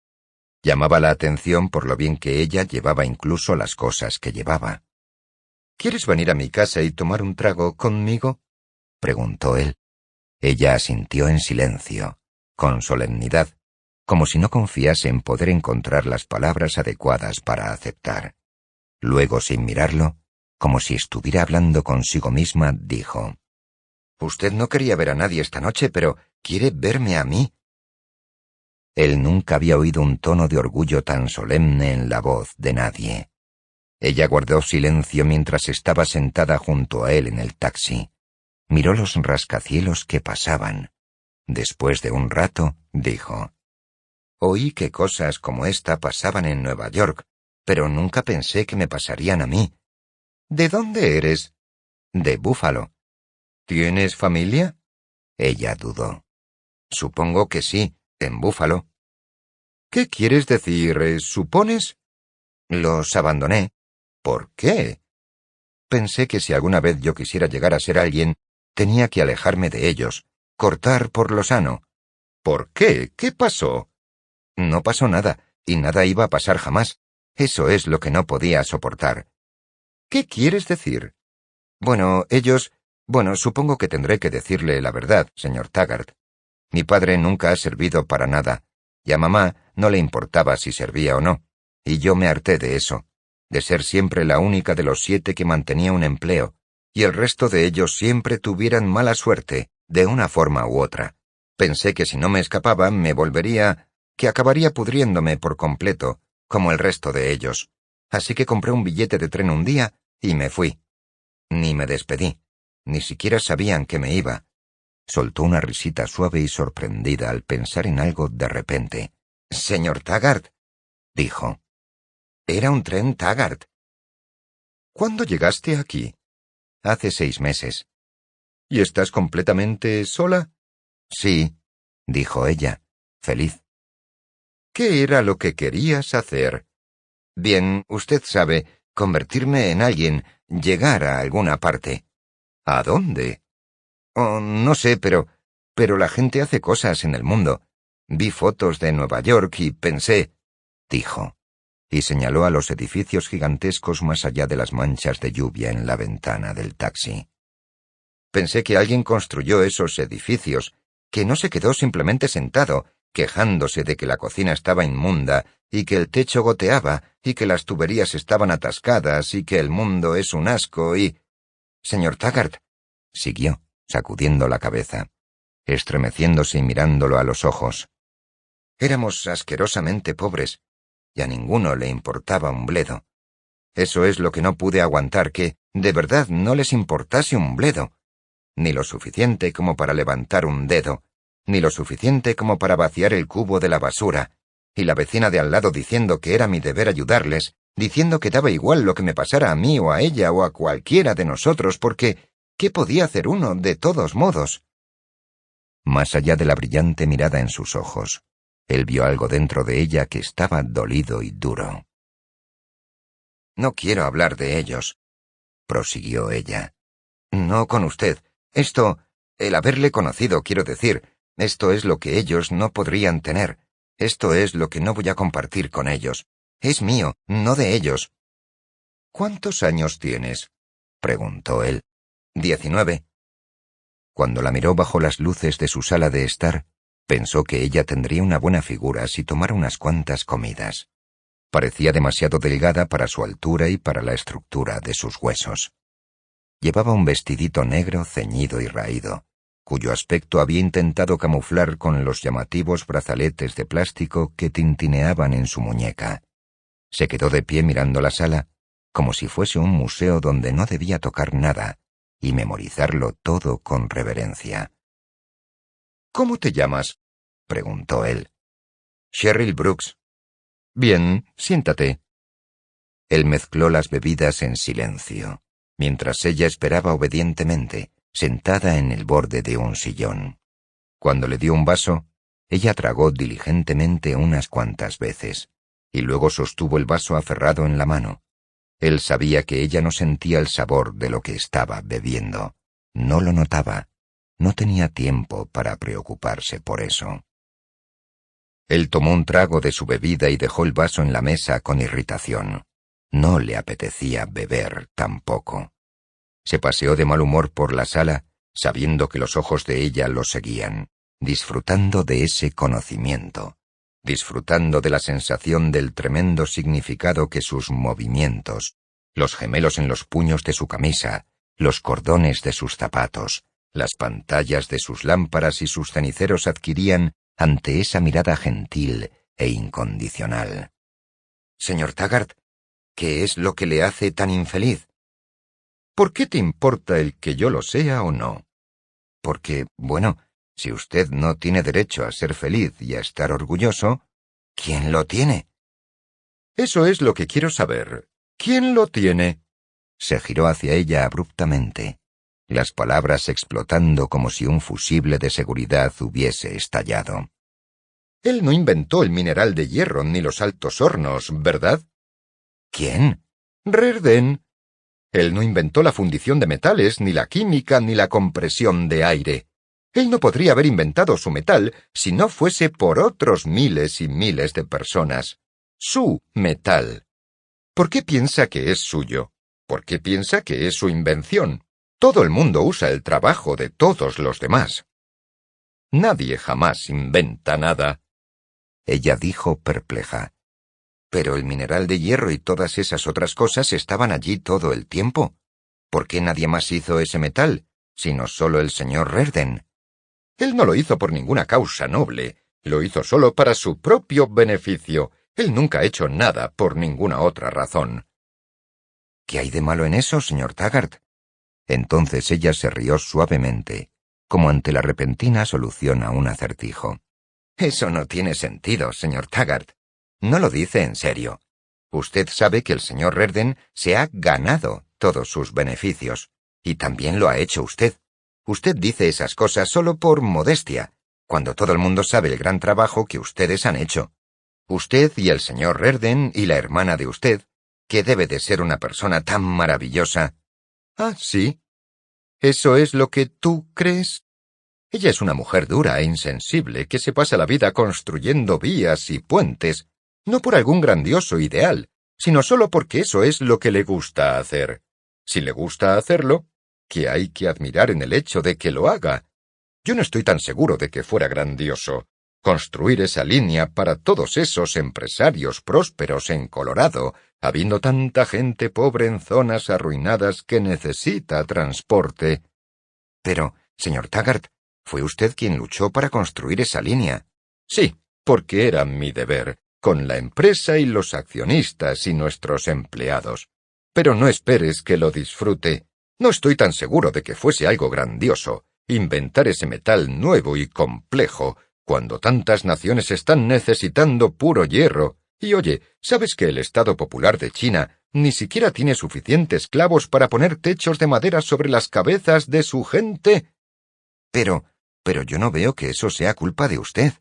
Llamaba la atención por lo bien que ella llevaba incluso las cosas que llevaba. «¿Quieres venir a mi casa y tomar un trago conmigo?», preguntó él. Ella asintió en silencio, con solemnidad, como si no confiase en poder encontrar las palabras adecuadas para aceptar. Luego, sin mirarlo, como si estuviera hablando consigo misma, dijo: «Usted no quería ver a nadie esta noche, pero ¿Quiere verme a mí? Él nunca había oído un tono de orgullo tan solemne en la voz de nadie. Ella guardó silencio mientras estaba sentada junto a él en el taxi. Miró los rascacielos que pasaban. Después de un rato, dijo: «Oí que cosas como esta pasaban en Nueva York, pero nunca pensé que me pasarían a mí». «¿De dónde eres?» «De Búfalo». «¿Tienes familia?» Ella dudó. «Supongo que sí, en Búfalo». «¿Qué quieres decir, supones?» «Los abandoné». «¿Por qué?» «Pensé que si alguna vez yo quisiera llegar a ser alguien, tenía que alejarme de ellos, cortar por lo sano». «¿Por qué? ¿Qué pasó?» «No pasó nada, y nada iba a pasar jamás. Eso es lo que no podía soportar». «¿Qué quieres decir?» Bueno, supongo que tendré que decirle la verdad, señor Taggart. Mi padre nunca ha servido para nada, y a mamá no le importaba si servía o no, y yo me harté de eso, de ser siempre la única de los 7 que mantenía un empleo, y el resto de ellos siempre tuvieran mala suerte, de una forma u otra. Pensé que si no me escapaba, que acabaría pudriéndome por completo, como el resto de ellos. Así que compré un billete de tren un día y me fui. Ni me despedí. Ni siquiera sabían que me iba. Soltó una risita suave y sorprendida al pensar en algo de repente. «Señor Taggart», dijo. «Era un tren Taggart». «¿Cuándo llegaste aquí?» «Hace 6 meses». «¿Y estás completamente sola?» «Sí», dijo ella, feliz. «¿Qué era lo que querías hacer?» «Bien, usted sabe, convertirme en alguien, llegar a alguna parte». «¿A dónde?» «Oh, no sé, pero la gente hace cosas en el mundo. Vi fotos de Nueva York y pensé», dijo, y señaló a los edificios gigantescos más allá de las manchas de lluvia en la ventana del taxi. «Pensé que alguien construyó esos edificios, que no se quedó simplemente sentado, quejándose de que la cocina estaba inmunda, y que el techo goteaba, y que las tuberías estaban atascadas, y que el mundo es un asco, y...» «Señor Taggart», siguió, sacudiendo la cabeza, estremeciéndose y mirándolo a los ojos. «Éramos asquerosamente pobres, y a ninguno le importaba un bledo. Eso es lo que no pude aguantar, que, de verdad, no les importase un bledo. Ni lo suficiente como para levantar un dedo, ni lo suficiente como para vaciar el cubo de la basura, y la vecina de al lado diciendo que era mi deber ayudarles, diciendo que daba igual lo que me pasara a mí o a ella o a cualquiera de nosotros, porque ¿qué podía hacer uno de todos modos?» Más allá de la brillante mirada en sus ojos, él vio algo dentro de ella que estaba dolido y duro. «No quiero hablar de ellos», prosiguió ella. «No con usted. El haberle conocido, quiero decir, esto es lo que ellos no podrían tener. Esto es lo que no voy a compartir con ellos. Es mío, no de ellos». «¿Cuántos años tienes?», preguntó él. «19». Cuando la miró bajo las luces de su sala de estar, pensó que ella tendría una buena figura si tomara unas cuantas comidas. Parecía demasiado delgada para su altura y para la estructura de sus huesos. Llevaba un vestidito negro ceñido y raído, cuyo aspecto había intentado camuflar con los llamativos brazaletes de plástico que tintineaban en su muñeca. Se quedó de pie mirando la sala, como si fuese un museo donde no debía tocar nada, y memorizarlo todo con reverencia. «¿Cómo te llamas?», preguntó él. «Cheryl Brooks». «Bien, siéntate». Él mezcló las bebidas en silencio, mientras ella esperaba obedientemente, sentada en el borde de un sillón. Cuando le dio un vaso, ella tragó diligentemente unas cuantas veces, y luego sostuvo el vaso aferrado en la mano. Él sabía que ella no sentía el sabor de lo que estaba bebiendo. No lo notaba. No tenía tiempo para preocuparse por eso. Él tomó un trago de su bebida y dejó el vaso en la mesa con irritación. No le apetecía beber tampoco. Se paseó de mal humor por la sala, sabiendo que los ojos de ella lo seguían, disfrutando de ese conocimiento, disfrutando de la sensación del tremendo significado que sus movimientos, los gemelos en los puños de su camisa, los cordones de sus zapatos, Las pantallas de sus lámparas y sus ceniceros adquirían ante esa mirada gentil e incondicional. «Señor Taggart, ¿qué es lo que le hace tan infeliz?» «¿Por qué te importa el que yo lo sea o no?» «Porque, bueno, si usted no tiene derecho a ser feliz y a estar orgulloso, ¿quién lo tiene?» «Eso es lo que quiero saber. ¿Quién lo tiene?» Se giró hacia ella abruptamente, las palabras explotando como si un fusible de seguridad hubiese estallado. «Él no inventó el mineral de hierro ni los altos hornos, ¿verdad?» «¿Quién?» «Rehrden. Él no inventó la fundición de metales, ni la química, ni la compresión de aire. Él no podría haber inventado su metal si no fuese por otros miles y miles de personas. Su metal. ¿Por qué piensa que es suyo? ¿Por qué piensa que es su invención? Todo el mundo usa el trabajo de todos los demás. Nadie jamás inventa nada». Ella dijo perpleja. «Pero el mineral de hierro y todas esas otras cosas estaban allí todo el tiempo. ¿Por qué nadie más hizo ese metal, sino solo el señor Rehrden?» «Él no lo hizo por ninguna causa noble. Lo hizo solo para su propio beneficio. Él nunca ha hecho nada por ninguna otra razón». «¿Qué hay de malo en eso, señor Taggart?» Entonces ella se rió suavemente, como ante la repentina solución a un acertijo. «Eso no tiene sentido, señor Taggart. No lo dice en serio. Usted sabe que el señor Rehrden se ha ganado todos sus beneficios, y también lo ha hecho usted. Usted dice esas cosas solo por modestia, cuando todo el mundo sabe el gran trabajo que ustedes han hecho. Usted y el señor Rehrden y la hermana de usted, que debe de ser una persona tan maravillosa». «Ah, sí. ¿Eso es lo que tú crees?» «Ella es una mujer dura e insensible que se pasa la vida construyendo vías y puentes, no por algún grandioso ideal, sino solo porque eso es lo que le gusta hacer. Si le gusta hacerlo, ¿qué hay que admirar en el hecho de que lo haga? Yo no estoy tan seguro de que fuera grandioso. Construir esa línea para todos esos empresarios prósperos en Colorado, habiendo tanta gente pobre en zonas arruinadas que necesita transporte». «Pero, señor Taggart, fue usted quien luchó para construir esa línea». «Sí, porque era mi deber, con la empresa y los accionistas y nuestros empleados. Pero no esperes que lo disfrute. No estoy tan seguro de que fuese algo grandioso, inventar ese metal nuevo y complejo, cuando tantas naciones están necesitando puro hierro. Y oye, ¿sabes que el Estado Popular de China ni siquiera tiene suficientes clavos para poner techos de madera sobre las cabezas de su gente?» Pero yo no veo que eso sea culpa de usted.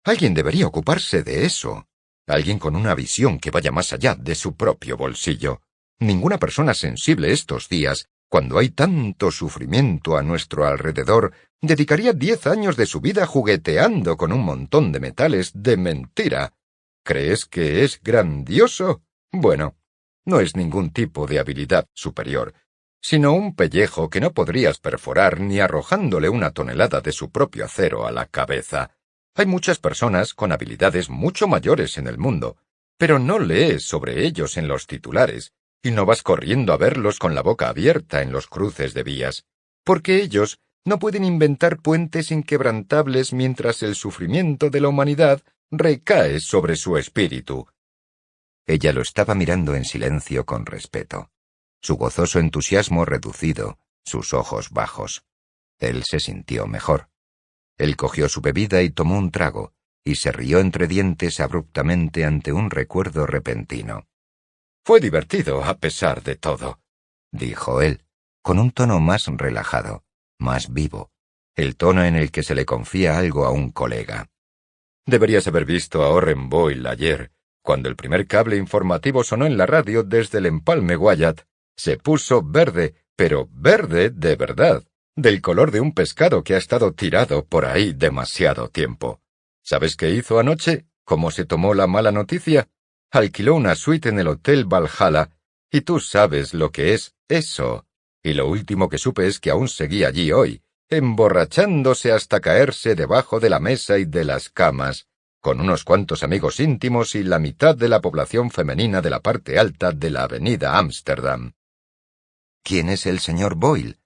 Alguien debería ocuparse de eso. Alguien con una visión que vaya más allá de su propio bolsillo. Ninguna persona sensible estos días, cuando hay tanto sufrimiento a nuestro alrededor, dedicaría 10 años de su vida jugueteando con un montón de metales de mentira. ¿Crees que es grandioso? Bueno, no es ningún tipo de habilidad superior, sino un pellejo que no podrías perforar ni arrojándole una tonelada de su propio acero a la cabeza. Hay muchas personas con habilidades mucho mayores en el mundo, pero no lees sobre ellos en los titulares, y no vas corriendo a verlos con la boca abierta en los cruces de vías, porque ellos no pueden inventar puentes inquebrantables mientras el sufrimiento de la humanidad recae sobre su espíritu». Ella lo estaba mirando en silencio con respeto, su gozoso entusiasmo reducido, sus ojos bajos. Él se sintió mejor. Él cogió su bebida y tomó un trago, y se rió entre dientes abruptamente ante un recuerdo repentino. «Fue divertido a pesar de todo», dijo él, con un tono más relajado, más vivo, el tono en el que se le confía algo a un colega. «Deberías haber visto a Orren Boyle ayer, cuando el primer cable informativo sonó en la radio desde el empalme Wyatt. Se puso verde, pero verde de verdad, del color de un pescado que ha estado tirado por ahí demasiado tiempo. ¿Sabes qué hizo anoche? ¿Cómo se tomó la mala noticia? Alquiló una suite en el Hotel Valhalla, y tú sabes lo que es eso. Y lo último que supe es que aún seguía allí hoy, emborrachándose hasta caerse debajo de la mesa y de las camas, con unos cuantos amigos íntimos y la mitad de la población femenina de la parte alta de la avenida Ámsterdam». «¿Quién es el señor Boyle?»,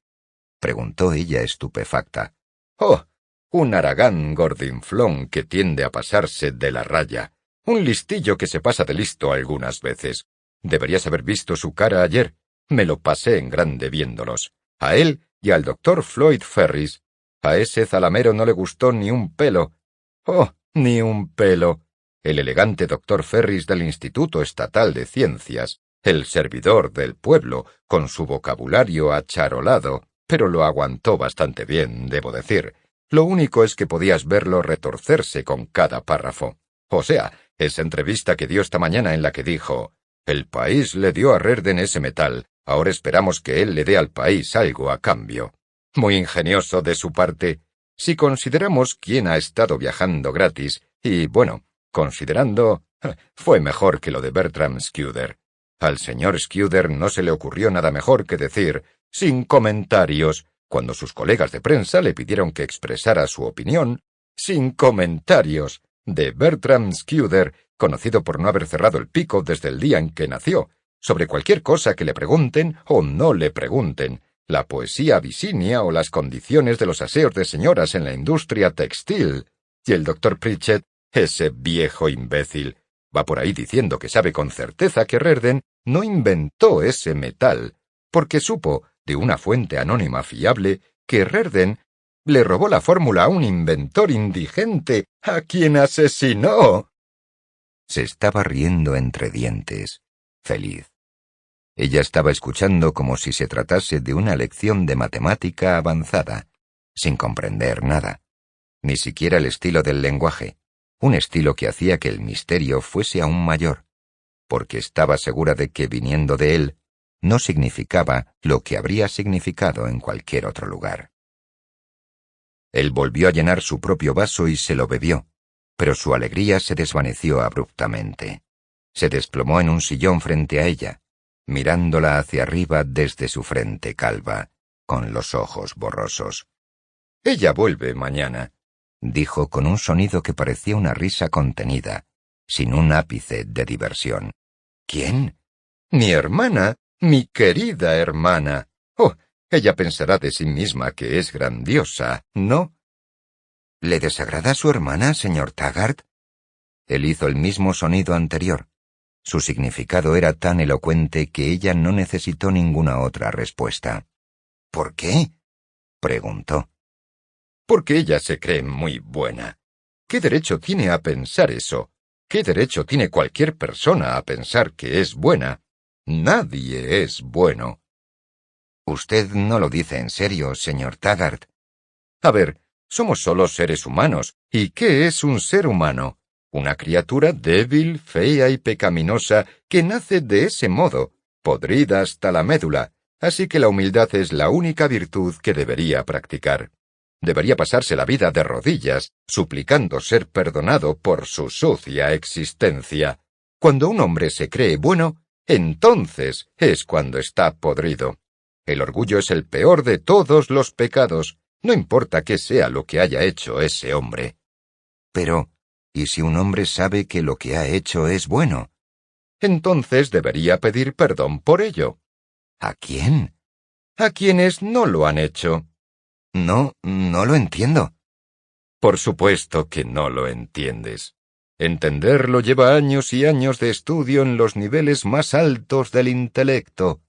preguntó ella estupefacta. —¡Oh! Un haragán gordinflón que tiende a pasarse de la raya. Un listillo que se pasa de listo algunas veces. Deberías haber visto su cara ayer. Me lo pasé en grande viéndolos. A él y al doctor Floyd Ferris. A ese zalamero no le gustó ni un pelo. ¡Oh! Ni un pelo. El elegante doctor Ferris del Instituto Estatal de Ciencias, el servidor del pueblo, con su vocabulario acharolado, pero lo aguantó bastante bien, debo decir. Lo único es que podías verlo retorcerse con cada párrafo. O sea, esa entrevista que dio esta mañana en la que dijo: «El país le dio a Rearden ese metal, ahora esperamos que él le dé al país algo a cambio». Muy ingenioso de su parte, si consideramos quién ha estado viajando gratis, y bueno, considerando, fue mejor que lo de Bertram Scudder. Al señor Scudder no se le ocurrió nada mejor que decir, sin comentarios, cuando sus colegas de prensa le pidieron que expresara su opinión, sin comentarios, de Bertram Scudder, conocido por no haber cerrado el pico desde el día en que nació, sobre cualquier cosa que le pregunten o no le pregunten, la poesía abisinia o las condiciones de los aseos de señoras en la industria textil. Y el doctor Pritchett, ese viejo imbécil, va por ahí diciendo que sabe con certeza que Rearden no inventó ese metal, porque supo, de una fuente anónima fiable, que Rearden le robó la fórmula a un inventor indigente, a quien asesinó. Se estaba riendo entre dientes, feliz. Ella estaba escuchando como si se tratase de una lección de matemática avanzada, sin comprender nada, ni siquiera el estilo del lenguaje, un estilo que hacía que el misterio fuese aún mayor, porque estaba segura de que viniendo de él, no significaba lo que habría significado en cualquier otro lugar. Él volvió a llenar su propio vaso y se lo bebió, pero su alegría se desvaneció abruptamente. Se desplomó en un sillón frente a ella, mirándola hacia arriba desde su frente calva, con los ojos borrosos. «Ella vuelve mañana», dijo con un sonido que parecía una risa contenida, sin un ápice de diversión. «¿Quién?» «Mi hermana, mi querida hermana. Oh, ella pensará de sí misma que es grandiosa, ¿no?» «¿Le desagrada su hermana, señor Taggart?» Él hizo el mismo sonido anterior. Su significado era tan elocuente que ella no necesitó ninguna otra respuesta. «¿Por qué?», preguntó. «Porque ella se cree muy buena. ¿Qué derecho tiene a pensar eso? ¿Qué derecho tiene cualquier persona a pensar que es buena? Nadie es bueno». «Usted no lo dice en serio, señor Taggart». «A ver, somos solo seres humanos. ¿Y qué es un ser humano? Una criatura débil, fea y pecaminosa que nace de ese modo, podrida hasta la médula, así que la humildad es la única virtud que debería practicar. Debería pasarse la vida de rodillas, suplicando ser perdonado por su sucia existencia. Cuando un hombre se cree bueno, entonces es cuando está podrido. El orgullo es el peor de todos los pecados, no importa qué sea lo que haya hecho ese hombre. Pero, ¿y si un hombre sabe que lo que ha hecho es bueno? Entonces debería pedir perdón por ello. ¿A quién? A quienes no lo han hecho. No lo entiendo. Por supuesto que no lo entiendes. Entenderlo lleva años y años de estudio en los niveles más altos del intelecto.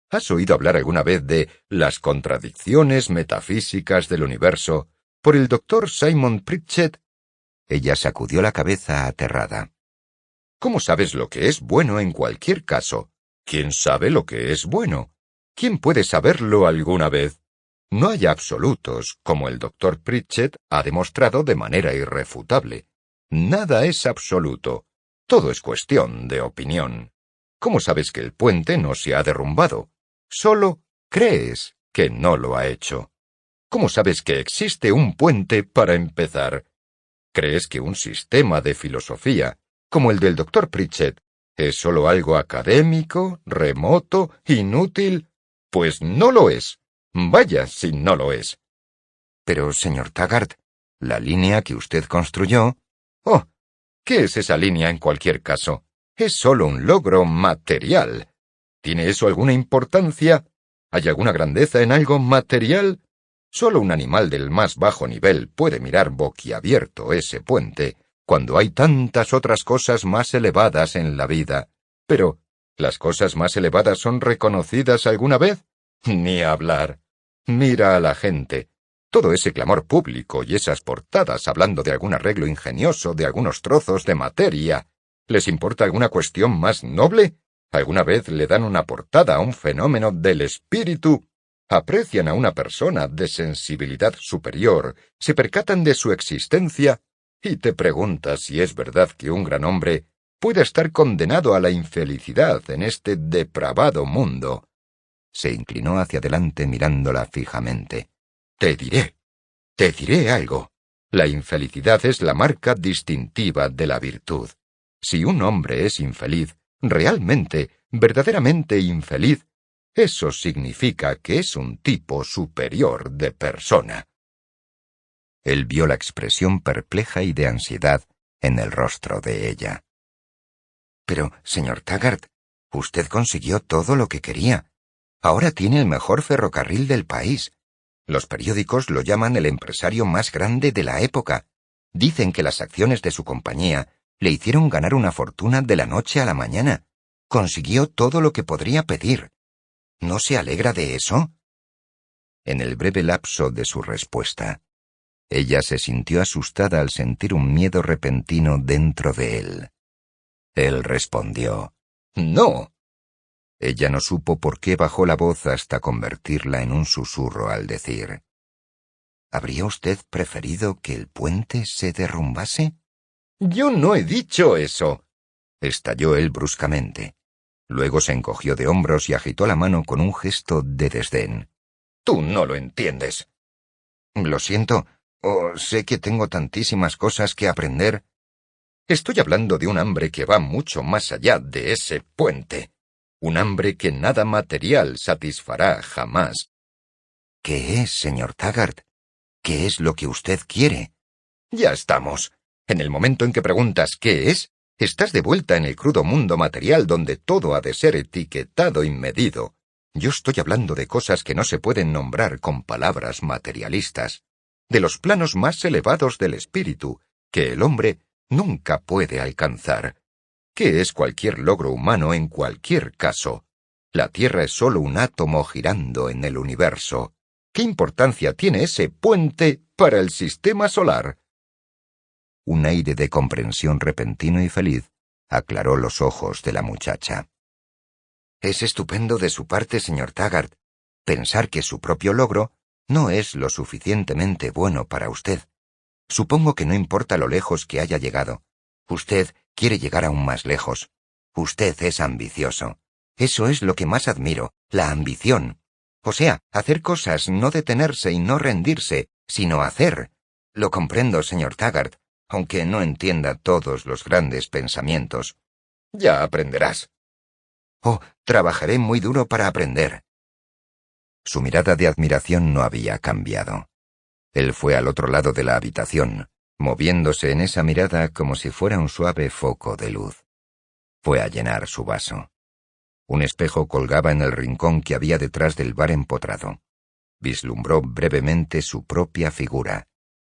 ¿Has oído hablar alguna vez de las contradicciones metafísicas del universo por el doctor Simon Pritchett? Ella sacudió la cabeza aterrada. ¿Cómo sabes lo que es bueno en cualquier caso? ¿Quién sabe lo que es bueno? ¿Quién puede saberlo alguna vez? No hay absolutos, como el doctor Pritchett ha demostrado de manera irrefutable. Nada es absoluto. Todo es cuestión de opinión. ¿Cómo sabes que el puente no se ha derrumbado? Solo crees que no lo ha hecho. ¿Cómo sabes que existe un puente para empezar? ¿Crees que un sistema de filosofía, como el del doctor Pritchett, es solo algo académico, remoto, inútil? Pues no lo es. Vaya si no lo es. Pero, señor Taggart, la línea que usted construyó... Oh, ¿qué es esa línea en cualquier caso? Es solo un logro material. ¿Tiene eso alguna importancia? ¿Hay alguna grandeza en algo material? Solo un animal del más bajo nivel puede mirar boquiabierto ese puente, cuando hay tantas otras cosas más elevadas en la vida. Pero, ¿las cosas más elevadas son reconocidas alguna vez? Ni hablar. Mira a la gente. Todo ese clamor público y esas portadas hablando de algún arreglo ingenioso de algunos trozos de materia. ¿Les importa alguna cuestión más noble? ¿Alguna vez le dan una portada a un fenómeno del espíritu? ¿Aprecian a una persona de sensibilidad superior? ¿Se percatan de su existencia? Y te preguntas si es verdad que un gran hombre puede estar condenado a la infelicidad en este depravado mundo. Se inclinó hacia adelante mirándola fijamente. Te diré algo. La infelicidad es la marca distintiva de la virtud. Si un hombre es infeliz, realmente, verdaderamente infeliz, eso significa que es un tipo superior de persona. Él vio la expresión perpleja y de ansiedad en el rostro de ella. Pero, señor Taggart, usted consiguió todo lo que quería. Ahora tiene el mejor ferrocarril del país. Los periódicos lo llaman el empresario más grande de la época. Dicen que las acciones de su compañía le hicieron ganar una fortuna de la noche a la mañana. Consiguió todo lo que podría pedir. ¿No se alegra de eso? En el breve lapso de su respuesta, ella se sintió asustada al sentir un miedo repentino dentro de él. Él respondió, «No». Ella no supo por qué bajó la voz hasta convertirla en un susurro al decir, «¿Habría usted preferido que el puente se derrumbase?» «Yo no he dicho eso», estalló él bruscamente. Luego se encogió de hombros y agitó la mano con un gesto de desdén. «Tú no lo entiendes». «Lo siento, sé que tengo tantísimas cosas que aprender». «Estoy hablando de un hambre que va mucho más allá de ese puente. Un hambre que nada material satisfará jamás». «¿Qué es, señor Taggart? ¿Qué es lo que usted quiere?» «Ya estamos. En el momento en que preguntas ¿qué es?», estás de vuelta en el crudo mundo material donde todo ha de ser etiquetado y medido. Yo estoy hablando de cosas que no se pueden nombrar con palabras materialistas, de los planos más elevados del espíritu, que el hombre nunca puede alcanzar. ¿Qué es cualquier logro humano en cualquier caso? La Tierra es solo un átomo girando en el universo. ¿Qué importancia tiene ese puente para el sistema solar? Un aire de comprensión repentino y feliz aclaró los ojos de la muchacha. «Es estupendo de su parte, señor Taggart, pensar que su propio logro no es lo suficientemente bueno para usted. Supongo que no importa lo lejos que haya llegado. Usted quiere llegar aún más lejos. Usted es ambicioso. Eso es lo que más admiro, la ambición. O sea, hacer cosas, no detenerse y no rendirse, sino hacer. Lo comprendo, señor Taggart, aunque no entienda todos los grandes pensamientos. Ya aprenderás». «Oh, trabajaré muy duro para aprender». Su mirada de admiración no había cambiado. Él fue al otro lado de la habitación, moviéndose en esa mirada como si fuera un suave foco de luz. Fue a llenar su vaso. Un espejo colgaba en el rincón que había detrás del bar empotrado. Vislumbró brevemente su propia figura,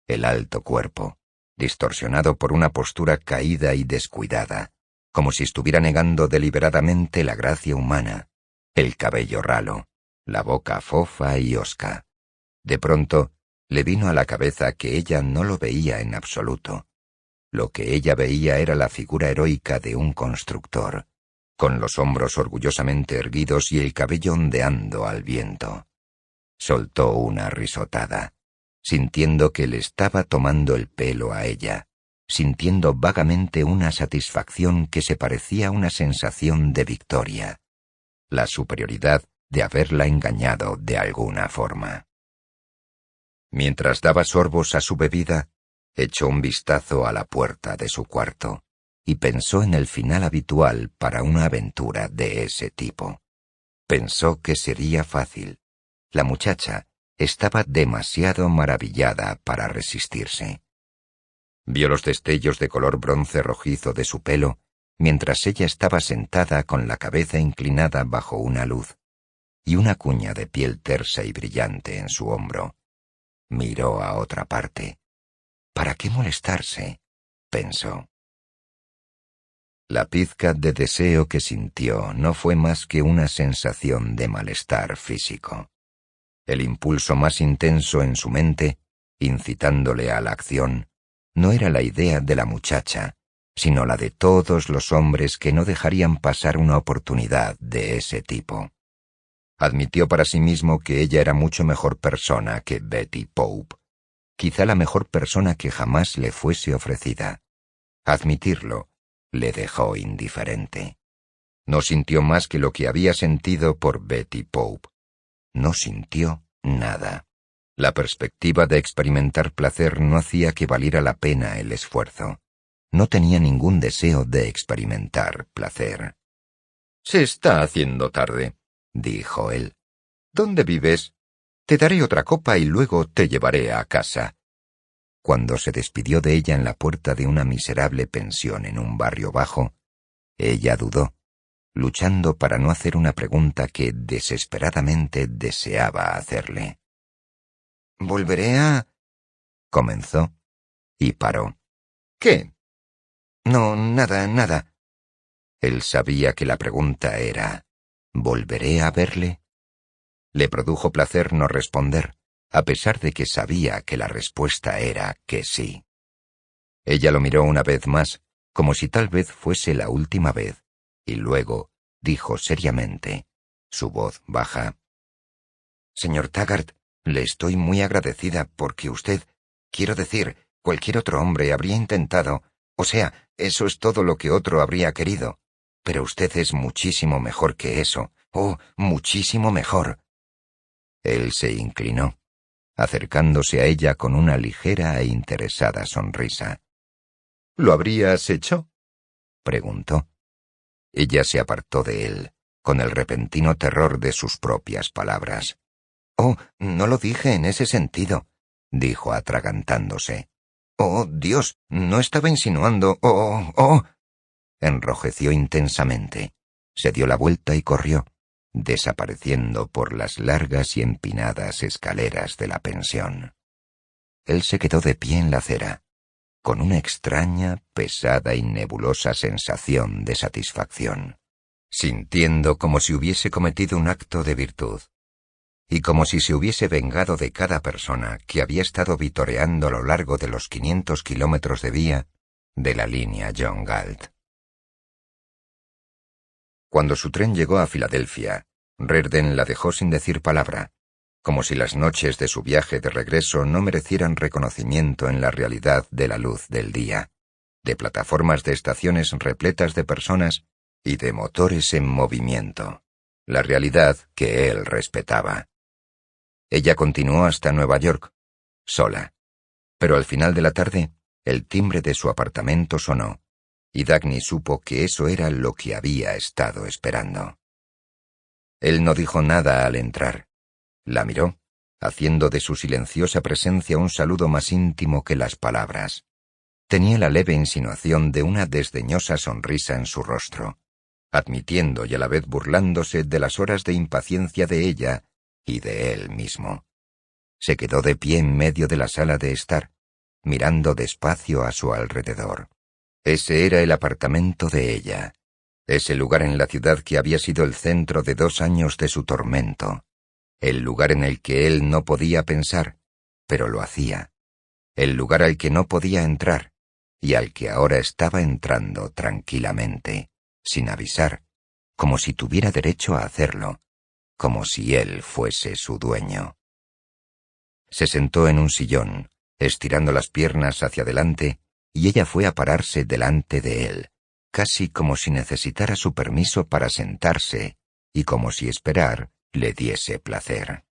el alto cuerpo, distorsionado por una postura caída y descuidada, como si estuviera negando deliberadamente la gracia humana, el cabello ralo, la boca fofa y hosca. De pronto, le vino a la cabeza que ella no lo veía en absoluto. Lo que ella veía era la figura heroica de un constructor, con los hombros orgullosamente erguidos y el cabello ondeando al viento. Soltó una risotada, sintiendo que le estaba tomando el pelo a ella, sintiendo vagamente una satisfacción que se parecía a una sensación de victoria, la superioridad de haberla engañado de alguna forma. Mientras daba sorbos a su bebida, echó un vistazo a la puerta de su cuarto y pensó en el final habitual para una aventura de ese tipo. Pensó que sería fácil. La muchacha estaba demasiado maravillada para resistirse. Vio los destellos de color bronce rojizo de su pelo mientras ella estaba sentada con la cabeza inclinada bajo una luz y una cuña de piel tersa y brillante en su hombro. Miró a otra parte. ¿Para qué molestarse?, pensó. La pizca de deseo que sintió no fue más que una sensación de malestar físico. El impulso más intenso en su mente, incitándole a la acción, no era la idea de la muchacha, sino la de todos los hombres que no dejarían pasar una oportunidad de ese tipo. Admitió para sí mismo que ella era mucho mejor persona que Betty Pope, quizá la mejor persona que jamás le fuese ofrecida. Admitirlo le dejó indiferente. No sintió más que lo que había sentido por Betty Pope. No sintió nada. La perspectiva de experimentar placer no hacía que valiera la pena el esfuerzo. No tenía ningún deseo de experimentar placer. «Se está haciendo tarde», dijo él. «¿Dónde vives? Te daré otra copa y luego te llevaré a casa». Cuando se despidió de ella en la puerta de una miserable pensión en un barrio bajo, ella dudó, luchando para no hacer una pregunta que desesperadamente deseaba hacerle. «Volveré a...» comenzó, y paró. «¿Qué?» «No, nada». Él sabía que la pregunta era «¿volveré a verle?». Le produjo placer no responder, a pesar de que sabía que la respuesta era que sí. Ella lo miró una vez más, como si tal vez fuese la última vez, y luego dijo seriamente, su voz baja: «Señor Taggart, le estoy muy agradecida porque usted, quiero decir, cualquier otro hombre habría intentado, o sea, eso es todo lo que otro habría querido, pero usted es muchísimo mejor que eso, oh, muchísimo mejor». Él se inclinó, acercándose a ella con una ligera e interesada sonrisa. «¿Lo habrías hecho?», preguntó. Ella se apartó de él, con el repentino terror de sus propias palabras. «Oh, no lo dije en ese sentido», dijo atragantándose. «Oh, Dios, no estaba insinuando... ¡Oh!». Enrojeció intensamente, se dio la vuelta y corrió, desapareciendo por las largas y empinadas escaleras de la pensión. Él se quedó de pie en la acera, con una extraña, pesada y nebulosa sensación de satisfacción, sintiendo como si hubiese cometido un acto de virtud, y como si se hubiese vengado de cada persona que había estado vitoreando a lo largo de los 500 kilómetros de vía de la línea John Galt. Cuando su tren llegó a Filadelfia, Reardon la dejó sin decir palabra, como si las noches de su viaje de regreso no merecieran reconocimiento en la realidad de la luz del día, de plataformas de estaciones repletas de personas y de motores en movimiento, la realidad que él respetaba. Ella continuó hasta Nueva York, sola, pero al final de la tarde el timbre de su apartamento sonó, y Dagny supo que eso era lo que había estado esperando. Él no dijo nada al entrar. La miró, haciendo de su silenciosa presencia un saludo más íntimo que las palabras. Tenía la leve insinuación de una desdeñosa sonrisa en su rostro, admitiendo y a la vez burlándose de las horas de impaciencia de ella y de él mismo. Se quedó de pie en medio de la sala de estar, mirando despacio a su alrededor. Ese era el apartamento de ella, ese lugar en la ciudad que había sido el centro de 2 años de su tormento, el lugar en el que él no podía pensar, pero lo hacía, el lugar al que no podía entrar, y al que ahora estaba entrando tranquilamente, sin avisar, como si tuviera derecho a hacerlo, como si él fuese su dueño. Se sentó en un sillón, estirando las piernas hacia adelante, y ella fue a pararse delante de él, casi como si necesitara su permiso para sentarse, y como si esperar le diese placer.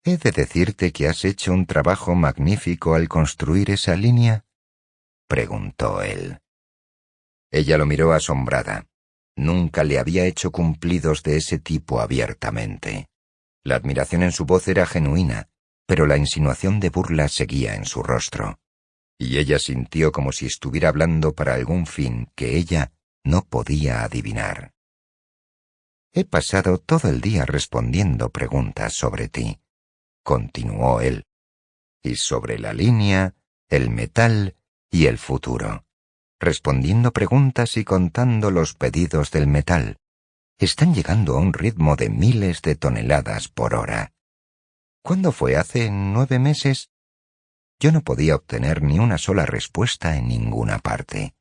«¿He de decirte que has hecho un trabajo magnífico al construir esa línea?», preguntó él. Ella lo miró asombrada. Nunca le había hecho cumplidos de ese tipo abiertamente. La admiración en su voz era genuina, pero la insinuación de burla seguía en su rostro, y ella sintió como si estuviera hablando para algún fin que ella no podía adivinar. «He pasado todo el día respondiendo preguntas sobre ti», continuó él, y sobre la línea, el metal y el futuro, respondiendo preguntas y contando los pedidos del metal. Están llegando a un ritmo de miles de toneladas por hora. ¿Cuándo fue? ¿Hace 9 meses? Yo no podía obtener ni una sola respuesta en ninguna parte.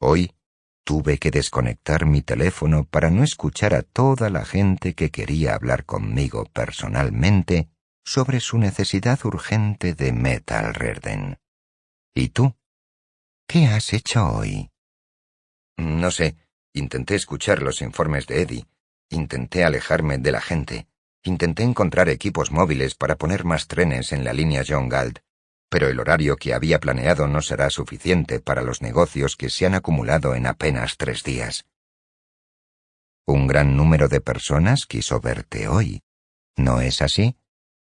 Hoy tuve que desconectar mi teléfono para no escuchar a toda la gente que quería hablar conmigo personalmente sobre su necesidad urgente de Metal Redden. ¿Y tú? ¿Qué has hecho hoy? No sé. Intenté escuchar los informes de Eddie. Intenté alejarme de la gente. Intenté encontrar equipos móviles para poner más trenes en la línea John Galt. Pero el horario que había planeado no será suficiente para los negocios que se han acumulado en apenas 3 días. Un gran número de personas quiso verte hoy. ¿No es así?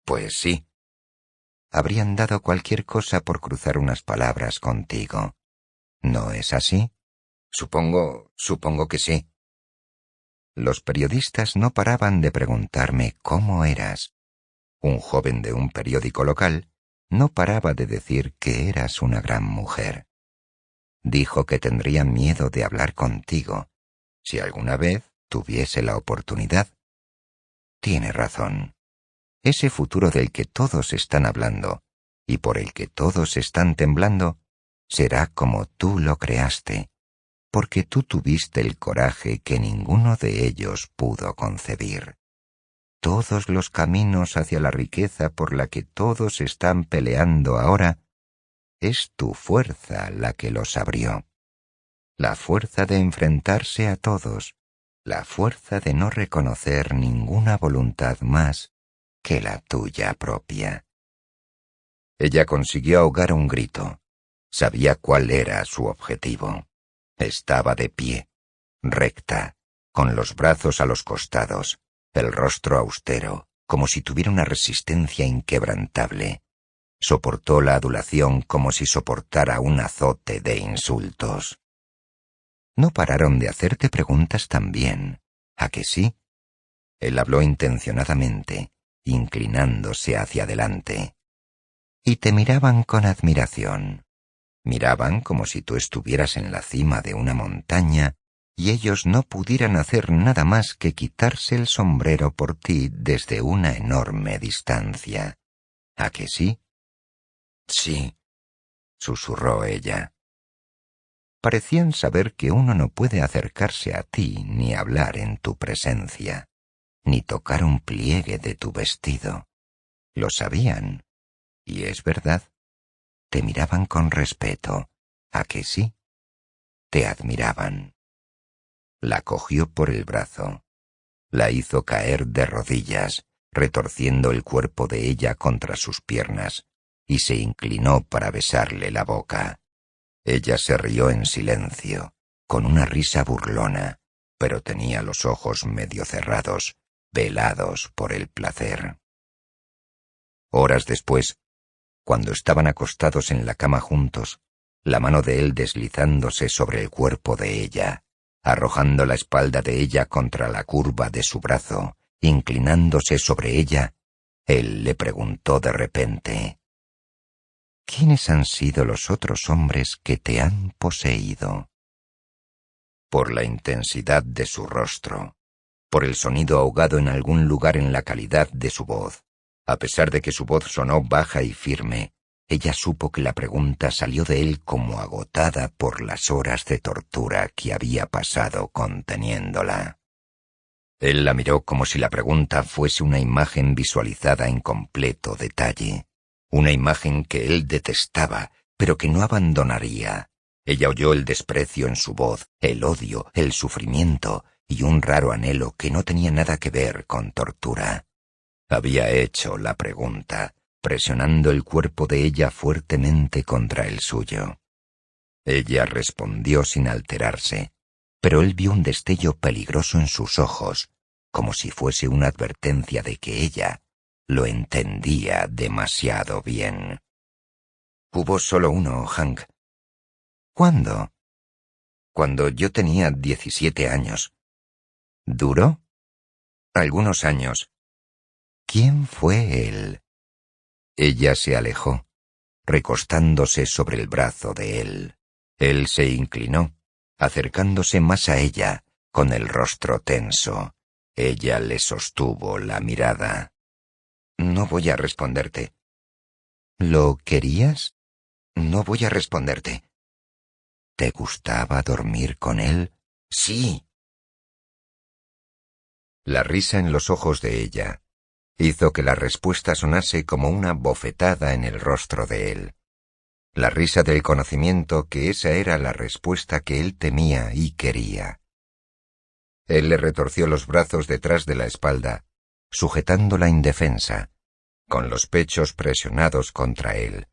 Pues sí. Habrían dado cualquier cosa por cruzar unas palabras contigo. ¿No es así? Supongo que sí. Los periodistas no paraban de preguntarme cómo eras. Un joven de un periódico local no paraba de decir que eras una gran mujer. Dijo que tendría miedo de hablar contigo, si alguna vez tuviese la oportunidad. Tiene razón. Ese futuro del que todos están hablando, y por el que todos están temblando, será como tú lo creaste, porque tú tuviste el coraje que ninguno de ellos pudo concebir. Todos los caminos hacia la riqueza por la que todos están peleando ahora, es tu fuerza la que los abrió. La fuerza de enfrentarse a todos, la fuerza de no reconocer ninguna voluntad más que la tuya propia. Ella consiguió ahogar un grito. Sabía cuál era su objetivo. Estaba de pie, recta, con los brazos a los costados, el rostro austero, como si tuviera una resistencia inquebrantable. Soportó la adulación como si soportara un azote de insultos. No pararon de hacerte preguntas también, ¿a que sí? Él habló intencionadamente, inclinándose hacia adelante. Y te miraban con admiración. Miraban como si tú estuvieras en la cima de una montaña y ellos no pudieran hacer nada más que quitarse el sombrero por ti desde una enorme distancia. ¿A que sí? Sí, susurró ella. Parecían saber que uno no puede acercarse a ti ni hablar en tu presencia, ni tocar un pliegue de tu vestido. Lo sabían, y es verdad. Te miraban con respeto, ¿a que sí? Te admiraban. La cogió por el brazo. La hizo caer de rodillas, retorciendo el cuerpo de ella contra sus piernas, y se inclinó para besarle la boca. Ella se rió en silencio, con una risa burlona, pero tenía los ojos medio cerrados, velados por el placer. Horas después, cuando estaban acostados en la cama juntos, la mano de él deslizándose sobre el cuerpo de ella, arrojando la espalda de ella contra la curva de su brazo, inclinándose sobre ella, él le preguntó de repente: ¿quiénes han sido los otros hombres que te han poseído? Por la intensidad de su rostro, por el sonido ahogado en algún lugar en la calidad de su voz. A pesar de que su voz sonó baja y firme, ella supo que la pregunta salió de él como agotada por las horas de tortura que había pasado conteniéndola. Él la miró como si la pregunta fuese una imagen visualizada en completo detalle, una imagen que él detestaba, pero que no abandonaría. Ella oyó el desprecio en su voz, el odio, el sufrimiento y un raro anhelo que no tenía nada que ver con tortura. Había hecho la pregunta, presionando el cuerpo de ella fuertemente contra el suyo. Ella respondió sin alterarse, pero él vio un destello peligroso en sus ojos, como si fuese una advertencia de que ella lo entendía demasiado bien. Hubo solo uno, Hank. ¿Cuándo? Cuando yo tenía 17 años. ¿Duró? Algunos años. ¿Quién fue él? Ella se alejó, recostándose sobre el brazo de él. Él se inclinó, acercándose más a ella, con el rostro tenso. Ella le sostuvo la mirada. «No voy a responderte». «¿Lo querías?» «No voy a responderte». «¿Te gustaba dormir con él?» «Sí». La risa en los ojos de ella hizo que la respuesta sonase como una bofetada en el rostro de él. La risa del conocimiento que esa era la respuesta que él temía y quería. Él le retorció los brazos detrás de la espalda, sujetándola indefensa, con los pechos presionados contra él.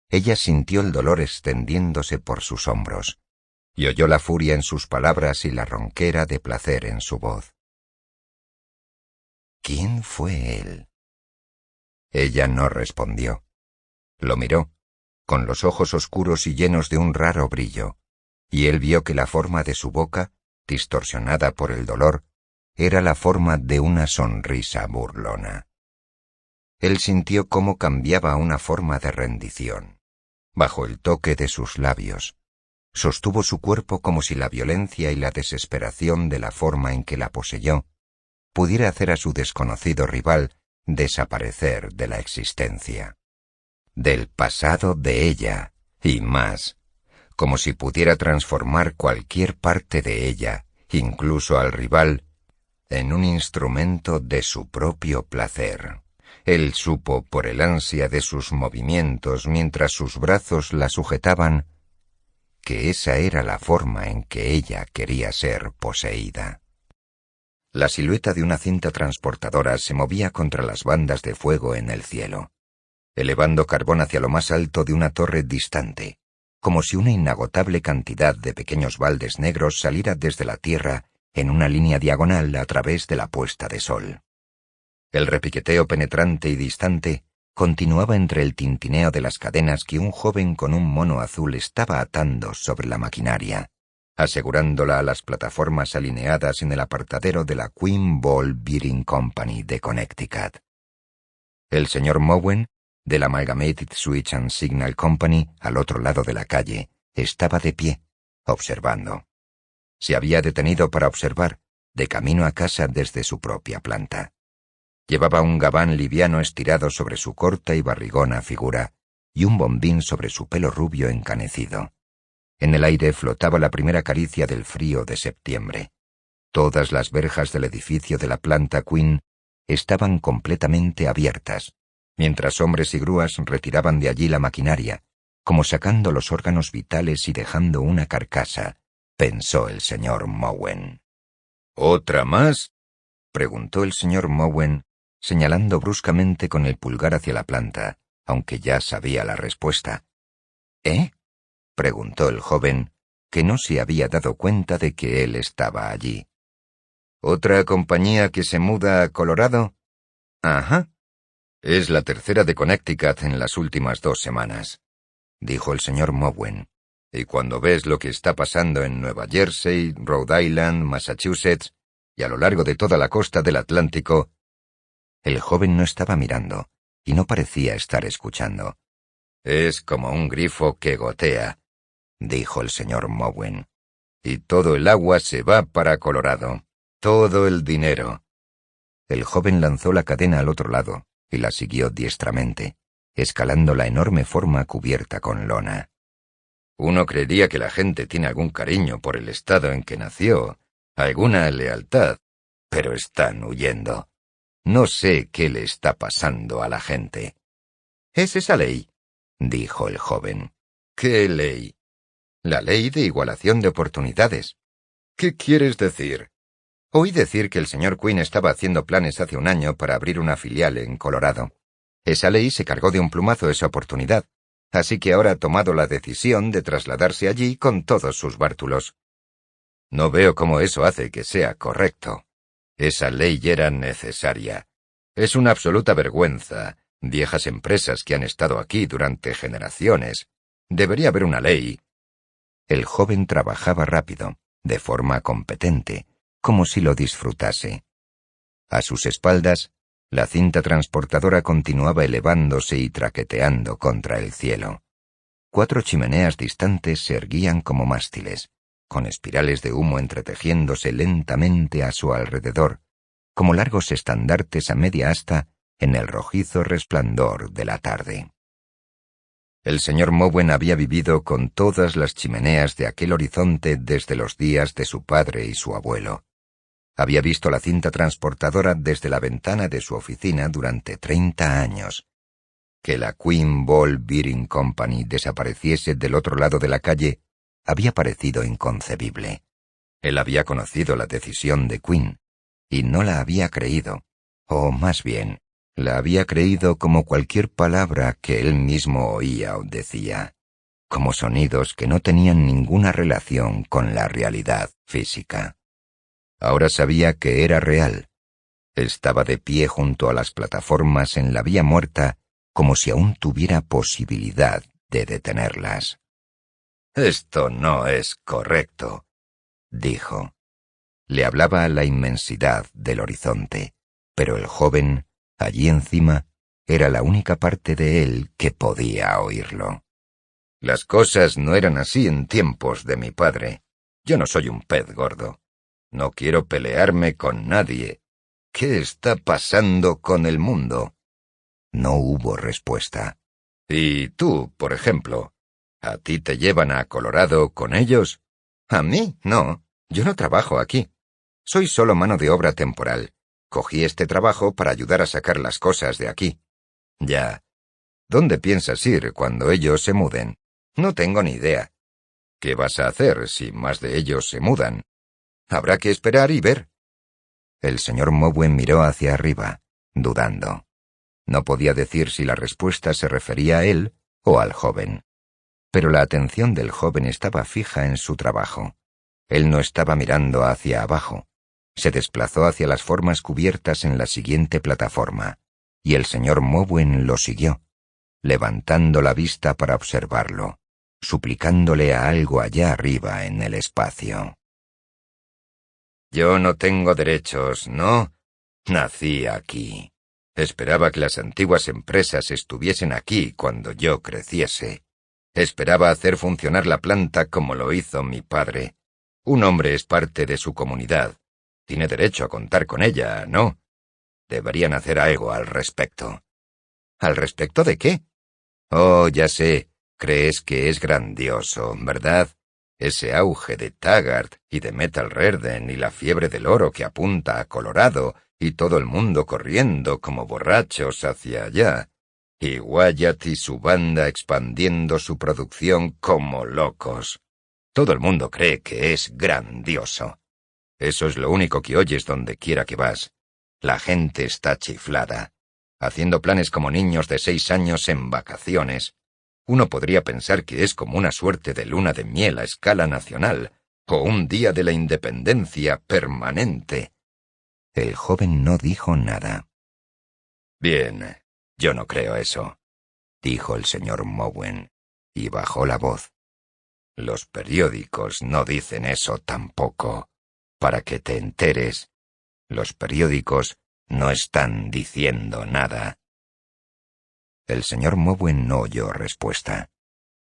Ella sintió el dolor extendiéndose por sus hombros, y oyó la furia en sus palabras y la ronquera de placer en su voz. ¿Quién fue él? Ella no respondió. Lo miró, con los ojos oscuros y llenos de un raro brillo, y él vio que la forma de su boca, distorsionada por el dolor, era la forma de una sonrisa burlona. Él sintió cómo cambiaba a una forma de rendición. Bajo el toque de sus labios, sostuvo su cuerpo como si la violencia y la desesperación de la forma en que la poseyó pudiera hacer a su desconocido rival desaparecer de la existencia. Del pasado de ella, y más, como si pudiera transformar cualquier parte de ella, incluso al rival, en un instrumento de su propio placer. Él supo por el ansia de sus movimientos mientras sus brazos la sujetaban, que esa era la forma en que ella quería ser poseída. La silueta de una cinta transportadora se movía contra las bandas de fuego en el cielo, elevando carbón hacia lo más alto de una torre distante, como si una inagotable cantidad de pequeños baldes negros saliera desde la tierra en una línea diagonal a través de la puesta de sol. El repiqueteo penetrante y distante continuaba entre el tintineo de las cadenas que un joven con un mono azul estaba atando sobre la maquinaria, asegurándola a las plataformas alineadas en el apartadero de la Queen Ball Bearing Company de Connecticut. El señor Mowen, de la Amalgamated Switch and Signal Company, al otro lado de la calle, estaba de pie, observando. Se había detenido para observar, de camino a casa desde su propia planta. Llevaba un gabán liviano estirado sobre su corta y barrigona figura, y un bombín sobre su pelo rubio encanecido. En el aire flotaba la primera caricia del frío de septiembre. Todas las verjas del edificio de la planta Queen estaban completamente abiertas, mientras hombres y grúas retiraban de allí la maquinaria, como sacando los órganos vitales y dejando una carcasa, pensó el señor Mowen. ¿Otra más?, preguntó el señor Mowen, señalando bruscamente con el pulgar hacia la planta, aunque ya sabía la respuesta. ¿Eh?, preguntó el joven, que no se había dado cuenta de que él estaba allí. ¿Otra compañía que se muda a Colorado? Ajá. Es la tercera de Connecticut en las últimas 2 semanas, dijo el señor Mowen. Y cuando ves lo que está pasando en Nueva Jersey, Rhode Island, Massachusetts y a lo largo de toda la costa del Atlántico... El joven no estaba mirando y no parecía estar escuchando. Es como un grifo que gotea, dijo el señor Mowen. Y todo el agua se va para Colorado. Todo el dinero. El joven lanzó la cadena al otro lado y la siguió diestramente, escalando la enorme forma cubierta con lona. Uno creería que la gente tiene algún cariño por el estado en que nació, alguna lealtad, pero están huyendo. No sé qué le está pasando a la gente. ¿Es esa ley?, dijo el joven. ¿Qué ley? La ley de igualación de oportunidades. ¿Qué quieres decir? Oí decir que el señor Quinn estaba haciendo planes hace un año para abrir una filial en Colorado. Esa ley se cargó de un plumazo esa oportunidad, así que ahora ha tomado la decisión de trasladarse allí con todos sus bártulos. No veo cómo eso hace que sea correcto. Esa ley era necesaria. Es una absoluta vergüenza. Viejas empresas que han estado aquí durante generaciones. Debería haber una ley. El joven trabajaba rápido, de forma competente, como si lo disfrutase. A sus espaldas, La cinta transportadora continuaba elevándose y traqueteando contra el cielo. 4 chimeneas distantes se erguían como mástiles, con espirales de humo entretejiéndose lentamente a su alrededor, como largos estandartes a media asta en el rojizo resplandor de la tarde. El señor Mowen había vivido con todas las chimeneas de aquel horizonte desde los días de su padre y su abuelo. Había visto la cinta transportadora desde la ventana de su oficina durante 30 años. Que la Queen Ball Bearing Company desapareciese del otro lado de la calle había parecido inconcebible. Él había conocido la decisión de Queen, y no la había creído, o más bien, la había creído como cualquier palabra que él mismo oía o decía, como sonidos que no tenían ninguna relación con la realidad física. Ahora sabía que era real. Estaba de pie junto a las plataformas en la vía muerta, como si aún tuviera posibilidad de detenerlas. «Esto no es correcto», dijo. Le hablaba a la inmensidad del horizonte, pero el joven, allí encima, era la única parte de él que podía oírlo. «Las cosas no eran así en tiempos de mi padre. Yo no soy un pez gordo. No quiero pelearme con nadie. ¿Qué está pasando con el mundo?» No hubo respuesta. «¿Y tú, por ejemplo? ¿A ti te llevan a Colorado con ellos?» «A mí, no. Yo no trabajo aquí. Soy solo mano de obra temporal. Cogí este trabajo para ayudar a sacar las cosas de aquí». «Ya. ¿Dónde piensas ir cuando ellos se muden?» «No tengo ni idea». «¿Qué vas a hacer si más de ellos se mudan?» «Habrá que esperar y ver». El señor Mowen miró hacia arriba, dudando. No podía decir si la respuesta se refería a él o al joven. Pero la atención del joven estaba fija en su trabajo. Él no estaba mirando hacia abajo. Se desplazó hacia las formas cubiertas en la siguiente plataforma, y el señor Mowen lo siguió, levantando la vista para observarlo, suplicándole a algo allá arriba en el espacio. «Yo no tengo derechos, ¿no? Nací aquí. Esperaba que las antiguas empresas estuviesen aquí cuando yo creciese. Esperaba hacer funcionar la planta como lo hizo mi padre. Un hombre es parte de su comunidad. Tiene derecho a contar con ella, ¿no? Deberían hacer algo al respecto». «¿Al respecto de qué?» «Oh, ya sé. Crees que es grandioso, ¿verdad? Ese auge de Taggart y de Metal Redden y la fiebre del oro que apunta a Colorado y todo el mundo corriendo como borrachos hacia allá. Y Wyatt y su banda expandiendo su producción como locos. Todo el mundo cree que es grandioso. Eso es lo único que oyes donde quiera que vas. La gente está chiflada, haciendo planes como niños de 6 años en vacaciones. Uno podría pensar que es como una suerte de luna de miel a escala nacional, o un día de la independencia permanente». El joven no dijo nada. «Bien, yo no creo eso», dijo el señor Mowen, y bajó la voz. «Los periódicos no dicen eso tampoco. Para que te enteres, los periódicos no están diciendo nada». El señor Mowen no oyó respuesta,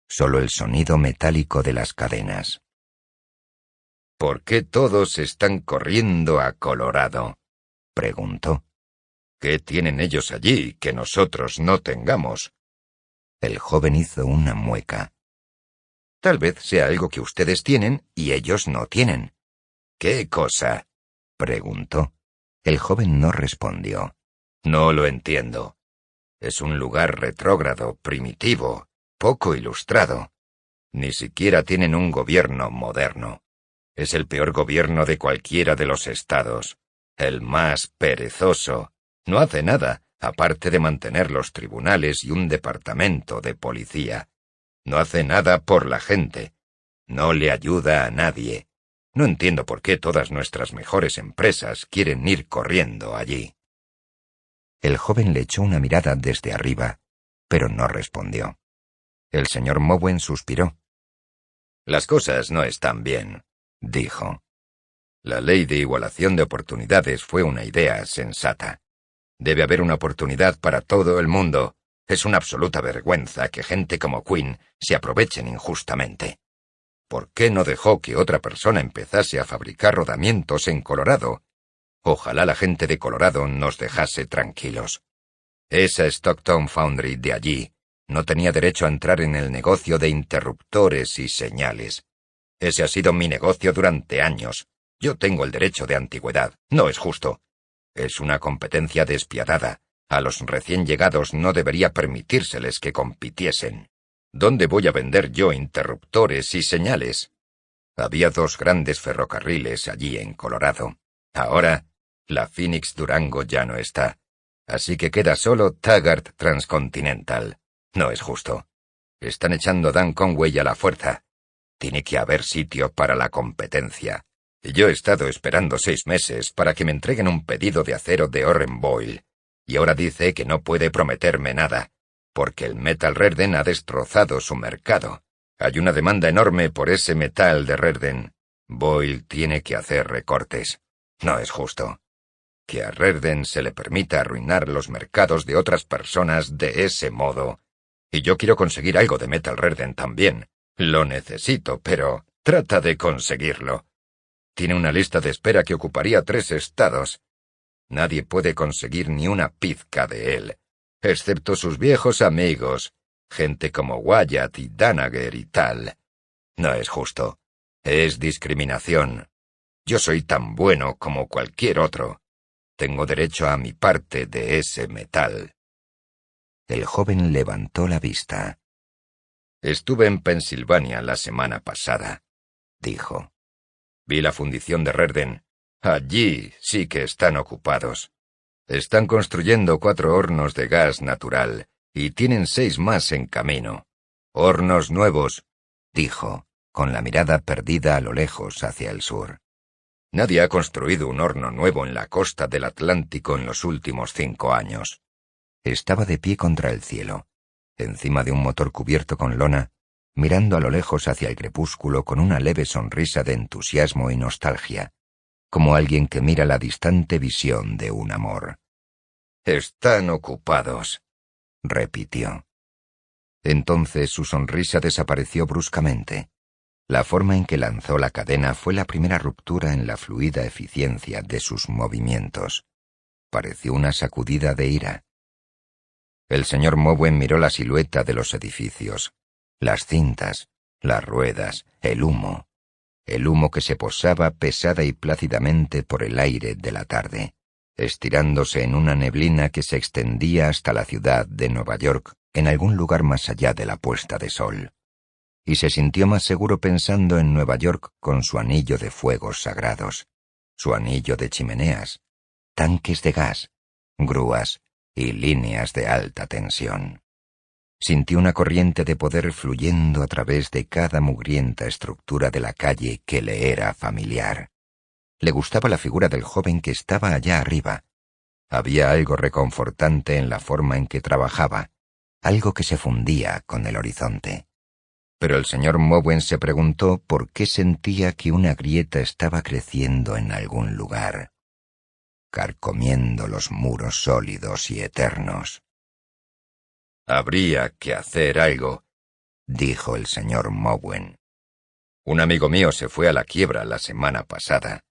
solo el sonido metálico de las cadenas. «¿Por qué todos están corriendo a Colorado?», preguntó. «¿Qué tienen ellos allí que nosotros no tengamos?» El joven hizo una mueca. «Tal vez sea algo que ustedes tienen y ellos no tienen». «¿Qué cosa?», preguntó. El joven no respondió. «No lo entiendo. Es un lugar retrógrado, primitivo, poco ilustrado. Ni siquiera tienen un gobierno moderno. Es el peor gobierno de cualquiera de los estados. El más perezoso. No hace nada, aparte de mantener los tribunales y un departamento de policía. No hace nada por la gente. No le ayuda a nadie. No entiendo por qué todas nuestras mejores empresas quieren ir corriendo allí». El joven le echó una mirada desde arriba, pero no respondió. El señor Mowen suspiró. «Las cosas no están bien», dijo. «La ley de igualación de oportunidades fue una idea sensata. Debe haber una oportunidad para todo el mundo. Es una absoluta vergüenza que gente como Quinn se aprovechen injustamente. ¿Por qué no dejó que otra persona empezase a fabricar rodamientos en Colorado? Ojalá la gente de Colorado nos dejase tranquilos. Esa Stockton Foundry de allí no tenía derecho a entrar en el negocio de interruptores y señales. Ese ha sido mi negocio durante años. Yo tengo el derecho de antigüedad. No es justo. Es una competencia despiadada. A los recién llegados no debería permitírseles que compitiesen. ¿Dónde voy a vender yo interruptores y señales? Había 2 grandes ferrocarriles allí en Colorado. Ahora, la Phoenix Durango ya no está. Así que queda solo Taggart Transcontinental. No es justo. Están echando a Dan Conway a la fuerza. Tiene que haber sitio para la competencia. Yo he estado esperando 6 meses para que me entreguen un pedido de acero de Orren Boyle. Y ahora dice que no puede prometerme nada, porque el Metal Redden ha destrozado su mercado. Hay una demanda enorme por ese metal de Redden. Boyle tiene que hacer recortes. No es justo. Que a Redden se le permita arruinar los mercados de otras personas de ese modo. Y yo quiero conseguir algo de Metal Redden también. Lo necesito, pero trata de conseguirlo. Tiene una lista de espera que ocuparía 3 estados. Nadie puede conseguir ni una pizca de él, excepto sus viejos amigos, gente como Wyatt y Danager y tal. No es justo. Es discriminación. Yo soy tan bueno como cualquier otro. Tengo derecho a mi parte de ese metal. El joven levantó la vista. Estuve en Pensilvania la semana pasada, dijo. Vi la fundición de Redden. Allí sí que están ocupados. Están construyendo 4 hornos de gas natural y tienen 6 más en camino. Hornos nuevos, dijo, con la mirada perdida a lo lejos hacia el sur. Nadie ha construido un horno nuevo en la costa del Atlántico en los últimos 5 años. Estaba de pie contra el cielo, encima de un motor cubierto con lona, mirando a lo lejos hacia el crepúsculo con una leve sonrisa de entusiasmo y nostalgia, como alguien que mira la distante visión de un amor. «Están ocupados», repitió. Entonces su sonrisa desapareció bruscamente. La forma en que lanzó la cadena fue la primera ruptura en la fluida eficiencia de sus movimientos. Pareció una sacudida de ira. El señor Mowen miró la silueta de los edificios, las cintas, las ruedas, el humo que se posaba pesada y plácidamente por el aire de la tarde, estirándose en una neblina que se extendía hasta la ciudad de Nueva York en algún lugar más allá de la puesta de sol. Y se sintió más seguro pensando en Nueva York con su anillo de fuegos sagrados, su anillo de chimeneas, tanques de gas, grúas y líneas de alta tensión. Sintió una corriente de poder fluyendo a través de cada mugrienta estructura de la calle que le era familiar. Le gustaba la figura del joven que estaba allá arriba. Había algo reconfortante en la forma en que trabajaba, algo que se fundía con el horizonte. Pero el señor Mowen se preguntó por qué sentía que una grieta estaba creciendo en algún lugar, carcomiendo los muros sólidos y eternos. «Habría que hacer algo», dijo el señor Mowen. «Un amigo mío se fue a la quiebra la semana pasada.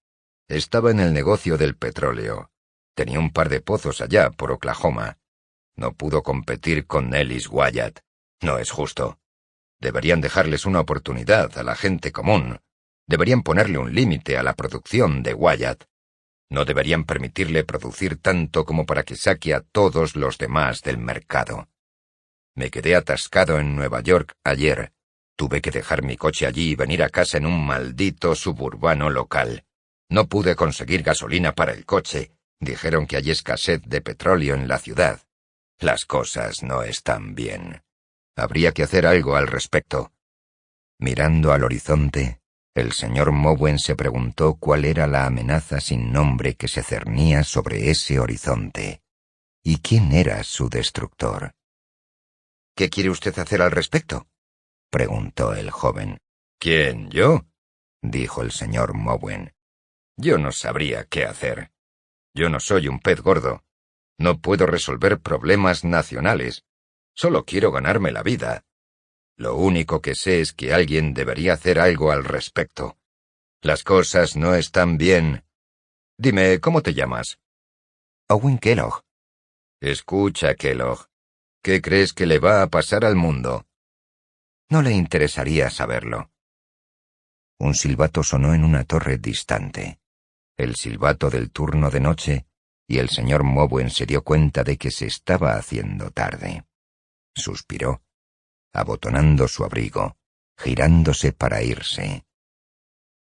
Estaba en el negocio del petróleo. Tenía un par de pozos allá por Oklahoma. No pudo competir con Ellis Wyatt. No es justo. Deberían dejarles una oportunidad a la gente común. Deberían ponerle un límite a la producción de Wyatt. No deberían permitirle producir tanto como para que saque a todos los demás del mercado. Me quedé atascado en Nueva York ayer. Tuve que dejar mi coche allí y venir a casa en un maldito suburbano local. No pude conseguir gasolina para el coche. Dijeron que hay escasez de petróleo en la ciudad. Las cosas no están bien. Habría que hacer algo al respecto». Mirando al horizonte, el señor Mowen se preguntó cuál era la amenaza sin nombre que se cernía sobre ese horizonte. ¿Y quién era su destructor? «¿Qué quiere usted hacer al respecto?», preguntó el joven. «¿Quién, yo?», dijo el señor Mowen. «Yo no sabría qué hacer. Yo no soy un pez gordo. No puedo resolver problemas nacionales. Solo quiero ganarme la vida. Lo único que sé es que alguien debería hacer algo al respecto. Las cosas no están bien. Dime, ¿cómo te llamas? Owen Kellogg. Escucha, Kellogg. ¿Qué crees que le va a pasar al mundo? No le interesaría saberlo. Un silbato sonó en una torre distante. El silbato del turno de noche, y el señor Mowen se dio cuenta de que se estaba haciendo tarde. Suspiró, abotonando su abrigo, girándose para irse.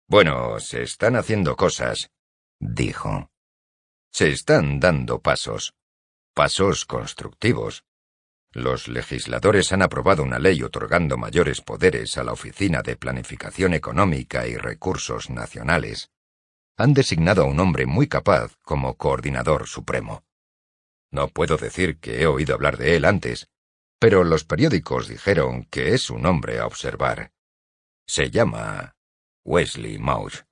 Bueno, se están haciendo cosas, dijo. Se están dando pasos. Pasos constructivos. Los legisladores han aprobado una ley otorgando mayores poderes a la Oficina de Planificación Económica y Recursos Nacionales. Han designado a un hombre muy capaz como coordinador supremo. No puedo decir que he oído hablar de él antes, pero los periódicos dijeron que es un hombre a observar. Se llama Wesley Mauch.